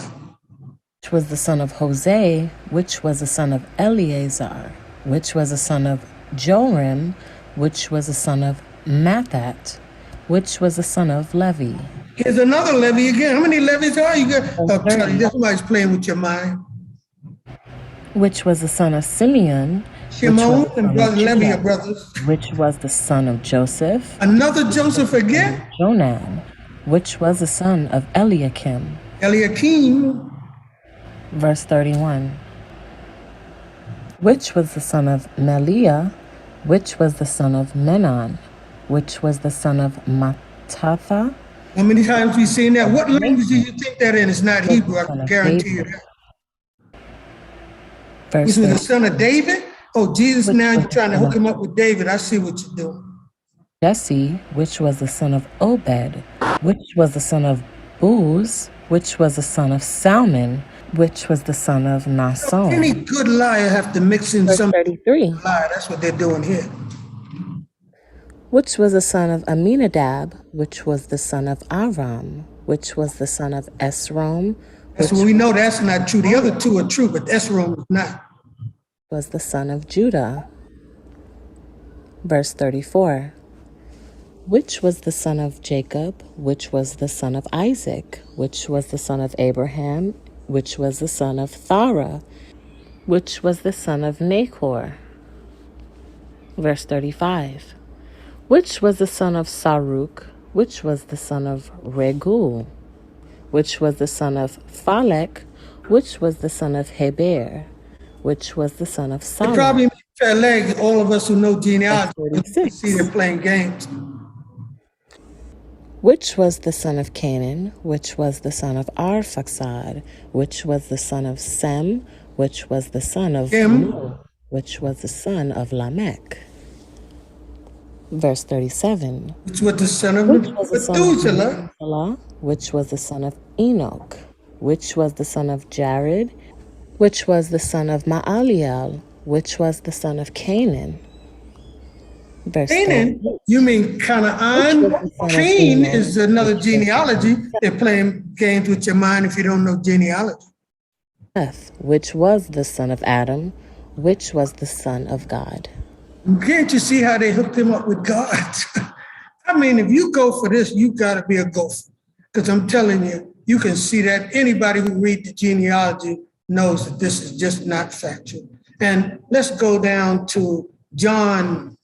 Which was the son of Hosea, which was the son of Eleazar, which was the son of Joram, which was the son of Mathat, which was the son of Levi. Here's another Levi again. How many Levies are you? Somebody's playing with your mind. Which was the son of Simeon. Shimon and brother Levi are brothers. Which was the son of Joseph. Another Joseph again. Jonan, which was the son of Eliakim. Eliakim. Verse 31. Which was the son of Meliah, which was the son of Menon, which was the son of Mattatha. How many times we seen that? What language do you think that in? It's not Hebrew, I can guarantee you that. This was the son of David? Oh, Jesus, now you're trying to hook him up with David. I see what you're doing. Jesse, which was the son of Obed, which was the son of Booz, which was the son of Salmon, which was the son of Naasson. Any good liar have to mix in some 33. lie. That's what they're doing here. Which was the son of Aminadab, which was the son of Aram, which was the son of Esrom. That's what we know that's not true. The other two are true, but Esrom is not. Was the son of Judah. Verse 34. Which was the son of Jacob? Which was the son of Isaac? Which was the son of Abraham? Which was the son of Thara? Which was the son of Nahor? Verse 35. Which was the son of Saruk? Which was the son of Regul? Which was the son of Phalek? Which was the son of Heber? Which was the son of It Salah? probably makes fair leg, all of us who know genealogy, Verse we see 36. they're playing games. Which was the son of Canaan? Which was the son of Arphaxad? Which was the son of Sem? Which was the son of Him. Noah? Which was the son of Lamech? Verse 37. Which was the son of Which was the son of Methuselah. Methuselah? Which was the son of Enoch? Which was the son of Jared? Which was the son of Maaliel? Which was the son of Canaan? Verse Canaan, 38. you mean Which Canaan? was the son of Cain Enos? is another Which was the genealogy. son of They're playing games with your mind if you don't know genealogy. Seth? Which was the son of Adam? Which was the son of God? Can't you see how they hooked him up with God? I mean, if you go for this, you got to be a gopher. Because I'm telling you, you can see that anybody who reads the genealogy knows that this is just not factual. And let's go down to John,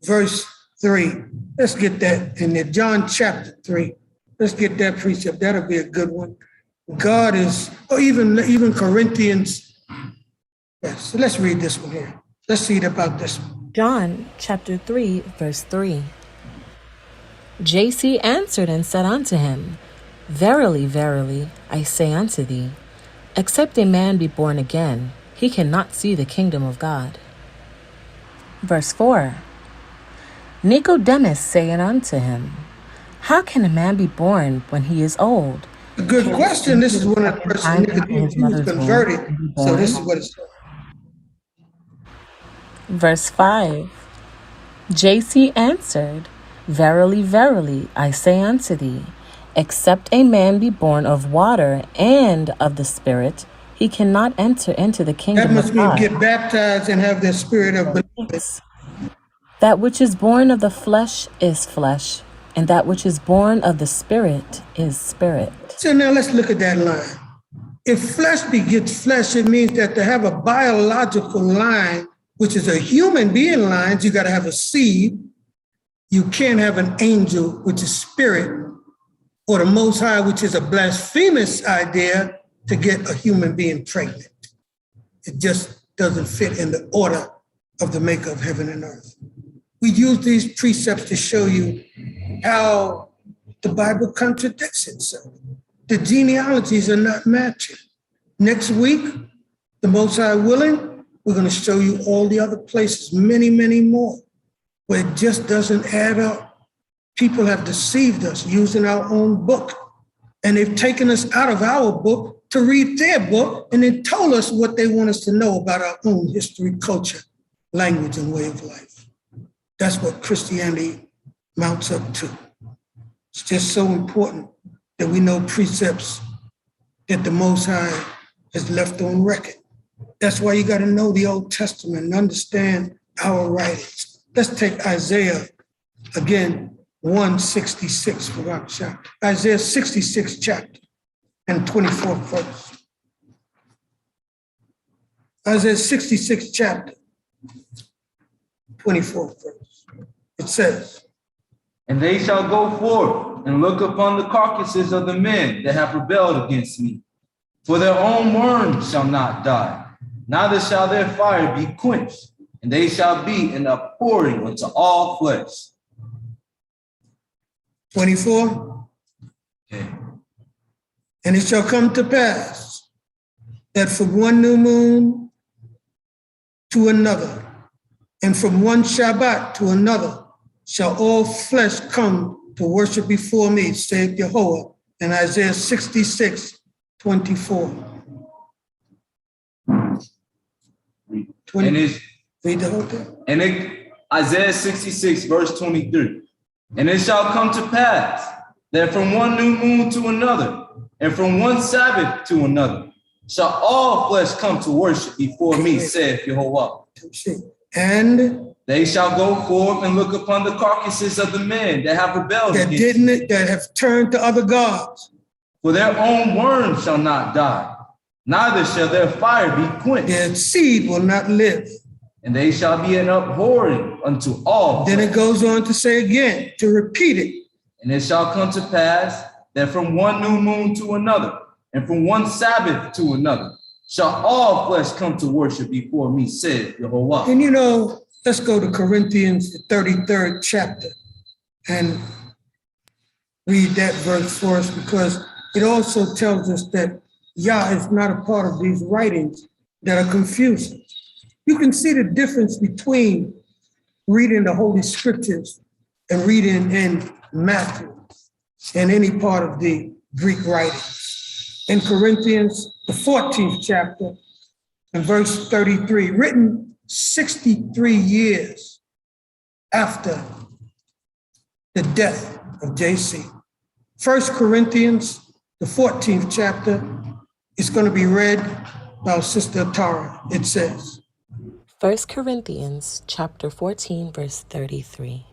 verse 3. Let's get that in there. John chapter 3. Let's get that precept. That'll be a good one. God is, or even Corinthians. Yes, so let's read this one here. Let's see about this one. John chapter 3, verse 3. JC answered and said unto him, Verily, verily, I say unto thee, except a man be born again, he cannot see the kingdom of God. Verse 4. Nicodemus saying unto him, How can a man be born when he is old? A good question. This is one of the Time person into his who was mother's womb converted. and be So this born? is what it's. Verse 5. JC answered, Verily, verily, I say unto thee, except a man be born of water and of the Spirit, he cannot enter into the That kingdom must of mean God. get baptized and have the spirit of belief. 6. That which is born of the flesh is flesh, and that which is born of the Spirit is spirit. So now let's look at that line. If flesh begets flesh, it means that to have a biological line, which is a human being line, you got to have a seed. You can't have an angel, which is spirit, or the Most High, which is a blasphemous idea to get a human being pregnant. It just doesn't fit in the order of the maker of heaven and earth. We use these precepts to show you how the Bible contradicts itself. The genealogies are not matching. Next week, the Most High willing, we're going to show you all the other places, many, many more, where it just doesn't add up. People have deceived us using our own book, and they've taken us out of our book to read their book, and then told us what they want us to know about our own history, culture, language, and way of life. That's what Christianity mounts up to. It's just so important that we know precepts that the Most High has left on record. That's why you got to know the Old Testament and understand our writings. Let's take Isaiah again, 166 for our chapter. Isaiah 66 chapter and 24th verse. Isaiah 66 chapter, 24th verse. It says, And they shall go forth and look upon the carcasses of the men that have rebelled against me. For their own worms shall not die, neither shall their fire be quenched, and they shall be an abhorring unto all flesh. 24. Okay. And it shall come to pass that from one new moon to another, and from one Shabbat to another, shall all flesh come to worship before me, saith Jehovah, in Isaiah 66, 24. And 20, it's read the whole thing. And it, Isaiah 66, verse 23. And it shall come to pass that from one new moon to another, and from one Sabbath to another, shall all flesh come to worship before me, saith Jehovah. And they shall go forth and look upon the carcasses of the men that have rebelled against me. that have turned to other gods. For their own worm shall not die, neither shall their fire be quenched. Their seed will not live. And they shall be an abhorring unto all. Then it goes on to say again, to repeat it. And it shall come to pass that from one new moon to another, and from one Sabbath to another, shall all flesh come to worship before me, said Jehovah. And let's go to Corinthians, the 33rd chapter, and read that verse for us, because it also tells us that Yah is not a part of these writings that are confusing. You can see the difference between reading the Holy Scriptures and reading in Matthew and any part of the Greek writings. In Corinthians, the 14th chapter, and verse 33, written 63 years after the death of JC. 1 Corinthians, the 14th chapter, is going to be read by Sister Tara. It says, 1 Corinthians chapter 14, verse 33.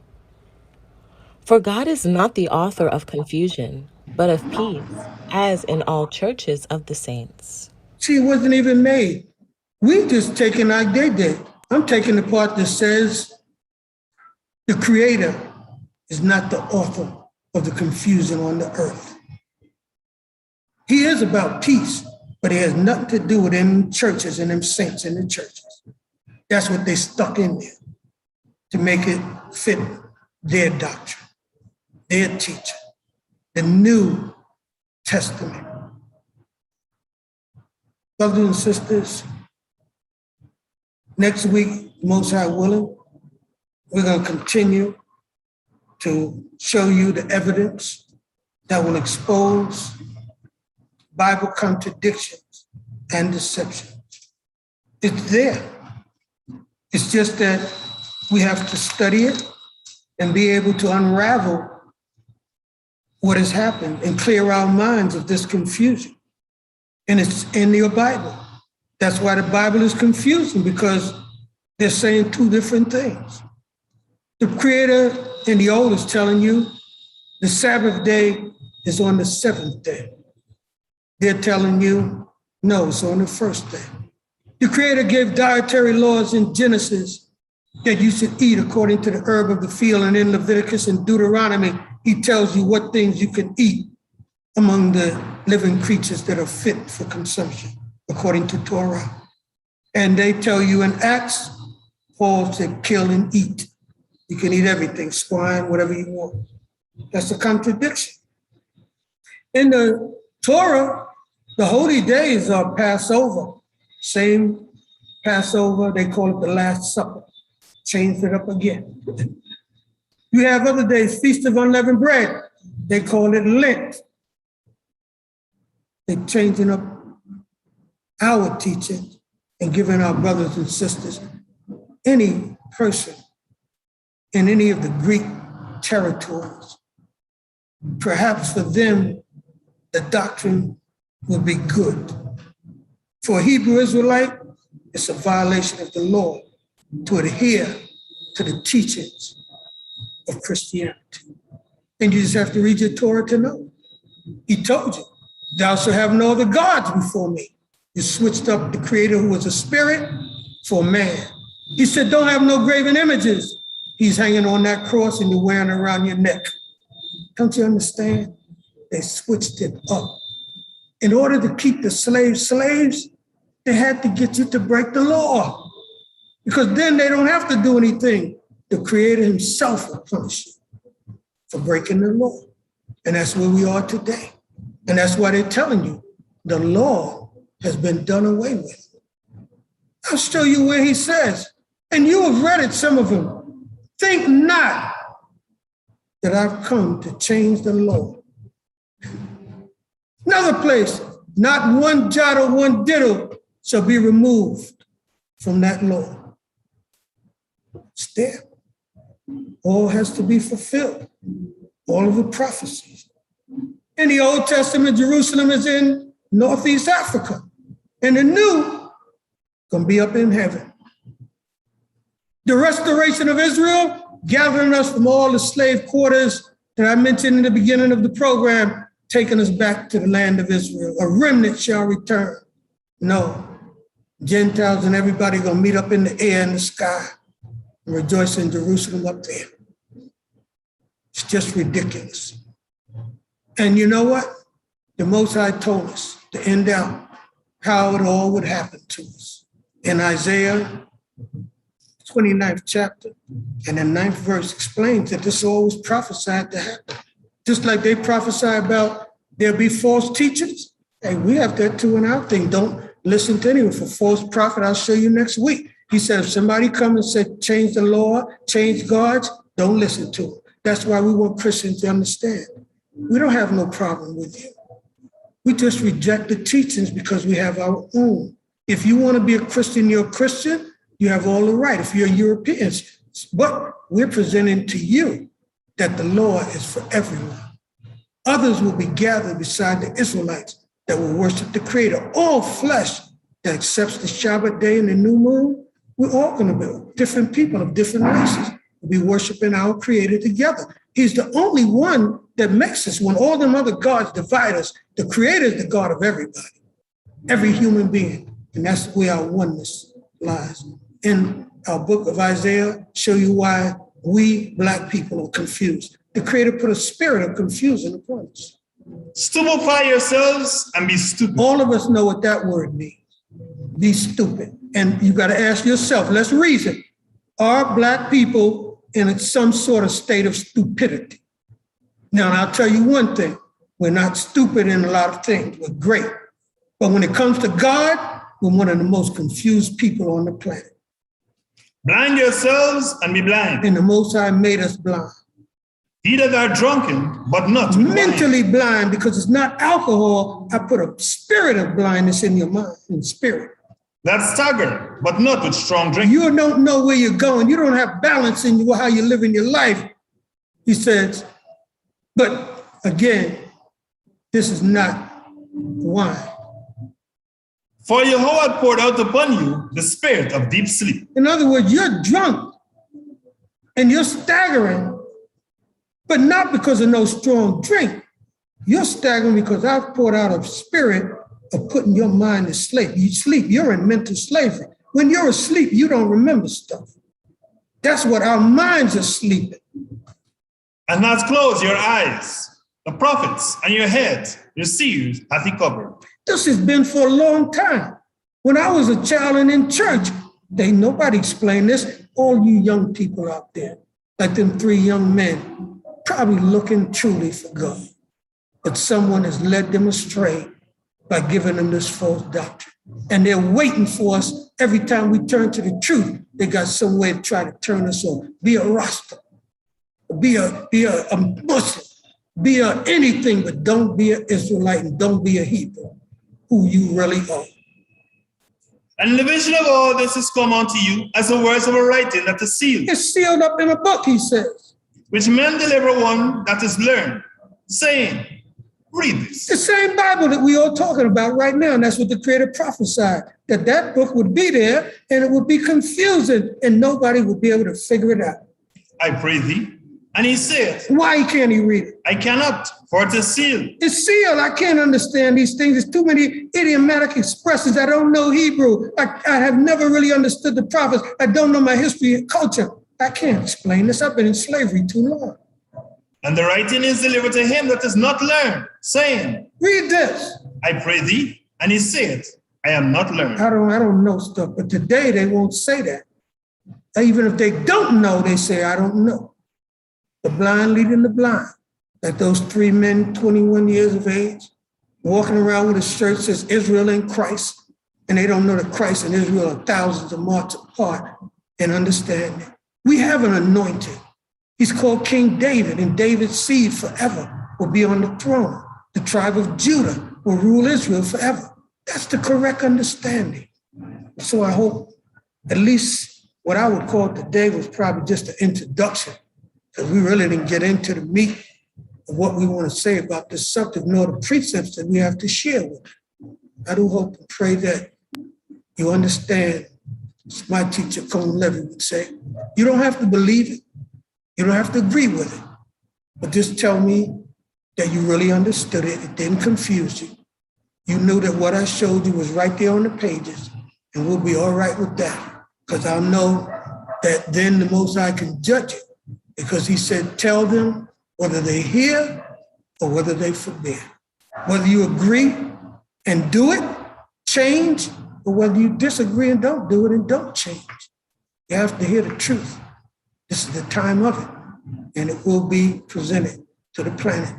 For God is not the author of confusion, but of peace, as in all churches of the saints. See, it wasn't even made. We just taking like they did. I'm taking the part that says the Creator is not the author of the confusion on the earth. He is about peace, but it has nothing to do with them churches and them saints in the churches. That's what they stuck in there to make it fit their doctrine, their teaching, the New Testament. Brothers and sisters, next week, Most High willing, we're going to continue to show you the evidence that will expose Bible contradictions and deception. It's there. It's just that we have to study it and be able to unravel what has happened and clear our minds of this confusion. And it's in your Bible. That's why the Bible is confusing, because they're saying two different things. The Creator in the Old is telling you the Sabbath day is on the seventh day. They're telling you, no, it's on the first day. The Creator gave dietary laws in Genesis that you should eat according to the herb of the field, and in Leviticus and Deuteronomy, he tells you what things you can eat among the living creatures that are fit for consumption, according to Torah. And they tell you in Acts, Paul said, kill and eat. You can eat everything, swine, whatever you want. That's a contradiction. In the Torah, the holy days are Passover. Same Passover, they call it the Last Supper. Changed it up again. You have other days, Feast of Unleavened Bread. They call it Lent. They're changing up our teaching and giving our brothers and sisters, any person in any of the Greek territories, perhaps for them, the doctrine will be good. For a Hebrew Israelite, it's a violation of the law to adhere to the teachings of Christianity. And you just have to read your Torah to know. He told you, thou shalt have no other gods before me. You switched up the Creator, who was a spirit, for man. He said, don't have no graven images. He's hanging on that cross and you're wearing it around your neck. Don't you understand? They switched it up. In order to keep the slaves, they had to get you to break the law, because then they don't have to do anything. The Creator himself will punish you for breaking the law. And that's where we are today. And that's why they're telling you the law has been done away with. I'll show you where he says, and you have read it, some of them, think not that I've come to change the law. Another place, not one jot or one tittle shall be removed from that law. It's there. All has to be fulfilled. All of the prophecies. In the Old Testament, Jerusalem is in Northeast Africa. And the new gonna be up in heaven. The restoration of Israel, gathering us from all the slave quarters that I mentioned in the beginning of the program, taking us back to the land of Israel. A remnant shall return. No, Gentiles and everybody gonna meet up in the air in the sky and rejoice in Jerusalem up there. It's just ridiculous. And you know what? The Most High told us to end out how it all would happen to us. In Isaiah 29th chapter and the 9th verse explains that this all was prophesied to happen. Just like they prophesy about there'll be false teachers. Hey, we have that too in our thing. Don't listen to anyone. For false prophet, I'll show you next week. He said, if somebody come and said, change the law, change gods, don't listen to them. That's why we want Christians to understand. We don't have no problem with you. We just reject the teachings because we have our own. If you want to be a Christian, you're a Christian, you have all the right. If you're Europeans, but we're presenting to you that the law is for everyone. Others will be gathered beside the Israelites that will worship the Creator. All flesh that accepts the Shabbat day and the new moon, we're all going to be different people of different races. We'll be worshiping our Creator together. He's the only one that makes us. When all them other gods divide us, the Creator is the God of everybody, every human being. And that's where our oneness lies. In our book of Isaiah, show you why we Black people are confused. The Creator put a spirit of confusion upon us. Stupefy yourselves and be stupid. All of us know what that word means. Be stupid. And you got to ask yourself, let's reason. Are Black people in some sort of state of stupidity? Now, I'll tell you one thing. We're not stupid in a lot of things. We're great. But when it comes to God, we're one of the most confused people on the planet. Blind yourselves and be blind. And the Most High made us blind. Ye that are drunken, but not with mentally blind, because it's not alcohol. I put a spirit of blindness in your mind, in spirit. That stagger, but not with strong drink. You don't know where you're going. You don't have balance in how you're living your life. He says, but again, this is not wine. For Jehovah poured out upon you the spirit of deep sleep. In other words, you're drunk and you're staggering, but not because of no strong drink. You're staggering because I've poured out a spirit of putting your mind to sleep. You sleep, you're in mental slavery. When you're asleep, you don't remember stuff. That's what our minds are sleeping. And not close your eyes, the prophets, and your head, your seers, hath he covered. This has been for a long time. When I was a child and in church, nobody explained this. All you young people out there, like them 3 young men, probably looking truly for God. But someone has led them astray by giving them this false doctrine. And they're waiting for us every time we turn to the truth. They got some way to try to turn us on. Be a Rasta, be a Muslim, be a anything, but don't be an Israelite and don't be a Hebrew, who you really are. And the vision of all this is come unto you as the words of a writing that is sealed. It's sealed up in a book, he says. Which men deliver one that is learned, saying, read this. The same Bible that we are talking about right now, and that's what the Creator prophesied, that book would be there and it would be confusing and nobody would be able to figure it out. I pray thee. And he said, why can't he read it? I cannot, for it is sealed. It's sealed. I can't understand these things. There's too many idiomatic expressions. I don't know Hebrew. I have never really understood the prophets. I don't know my history and culture. I can't explain this. I've been in slavery too long. And the writing is delivered to him that is not learned, saying, read this. I pray thee. And he said, I am not learned. I don't know stuff. But today they won't say that. Even if they don't know, they say, I don't know. The blind leading the blind. Like those 3 men, 21 years of age, walking around with a shirt that says Israel in Christ, and they don't know that Christ and Israel are thousands of miles apart and understand it. We have an anointing. He's called King David, and David's seed forever will be on the throne. The tribe of Judah will rule Israel forever. That's the correct understanding. So I hope at least what I would call today was probably just an introduction, because we really didn't get into the meat of what we want to say about this subject, nor the precepts that we have to share with you. I do hope and pray that you understand As my teacher, Cohane Levy, would say, you don't have to believe it. You don't have to agree with it. But just tell me that you really understood it. It didn't confuse you. You knew that what I showed you was right there on the pages, and we'll be all right with that. Because I know that then the Most High can judge it, because he said, tell them whether they hear or whether they forbear. Whether you agree and do it, change, or whether you disagree and don't do it and don't change. You have to hear the truth. This is the time of it, and it will be presented to the planet.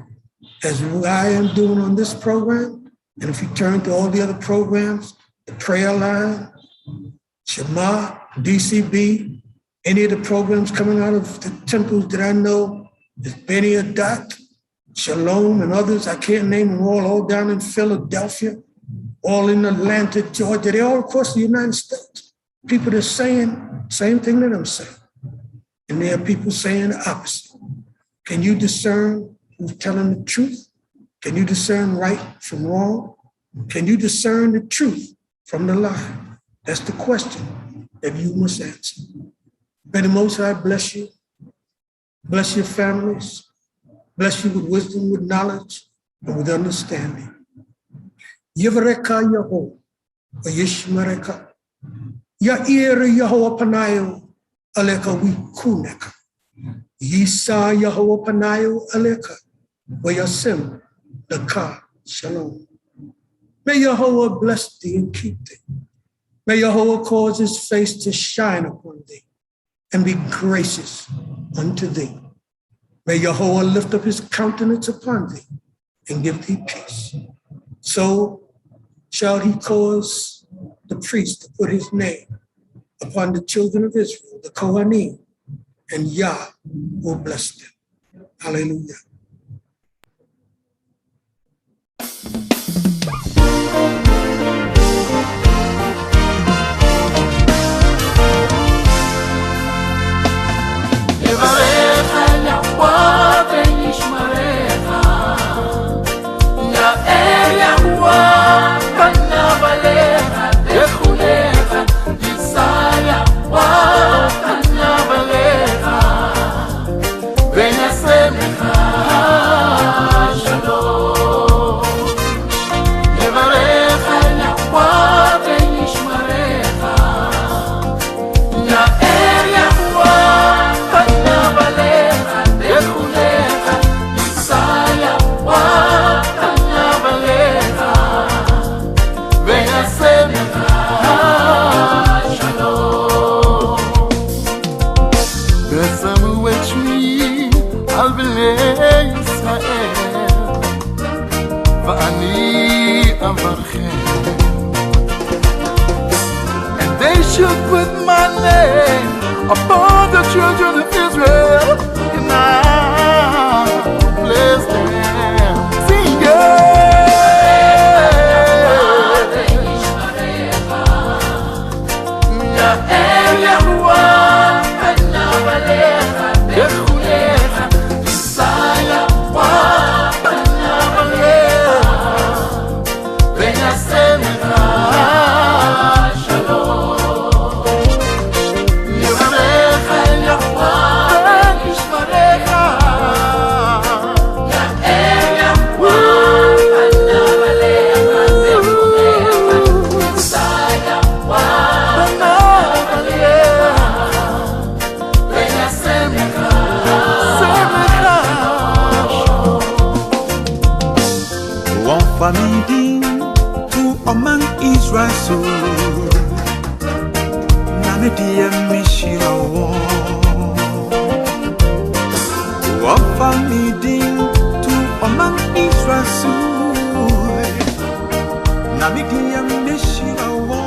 As I am doing on this program, and if you turn to all the other programs, the prayer line, Shema, DCB, any of the programs coming out of the temples that I know, is Beni Adat, Shalom, and others, I can't name them all down in Philadelphia, all in Atlanta, Georgia, they're all across the United States. People are saying the same thing that I'm saying. And there are people saying the opposite. Can you discern who's telling the truth? Can you discern right from wrong? Can you discern the truth from the lie? That's the question that you must answer. May the Most High bless you, bless your families, bless you with wisdom, with knowledge, and with understanding. Yivareka Yaho, Yishmareka, Yair Yaho Panayo, Aleka Wikuneka, Yisa Yaho Panayo, Aleka, Wayasim, Laka, Shalom. May Yahweh bless thee and keep thee. May Yahweh cause his face to shine upon thee and be gracious unto thee. May Yahweh lift up his countenance upon thee and give thee peace. So shall he cause the priest to put his name upon the children of Israel, the Cohane, and Yah will bless them. Hallelujah. Upon the children of Israel, and I bless them. Sing Family to among Israel so Namidia Mishirawo family to among Israel so Namidia Mishirawo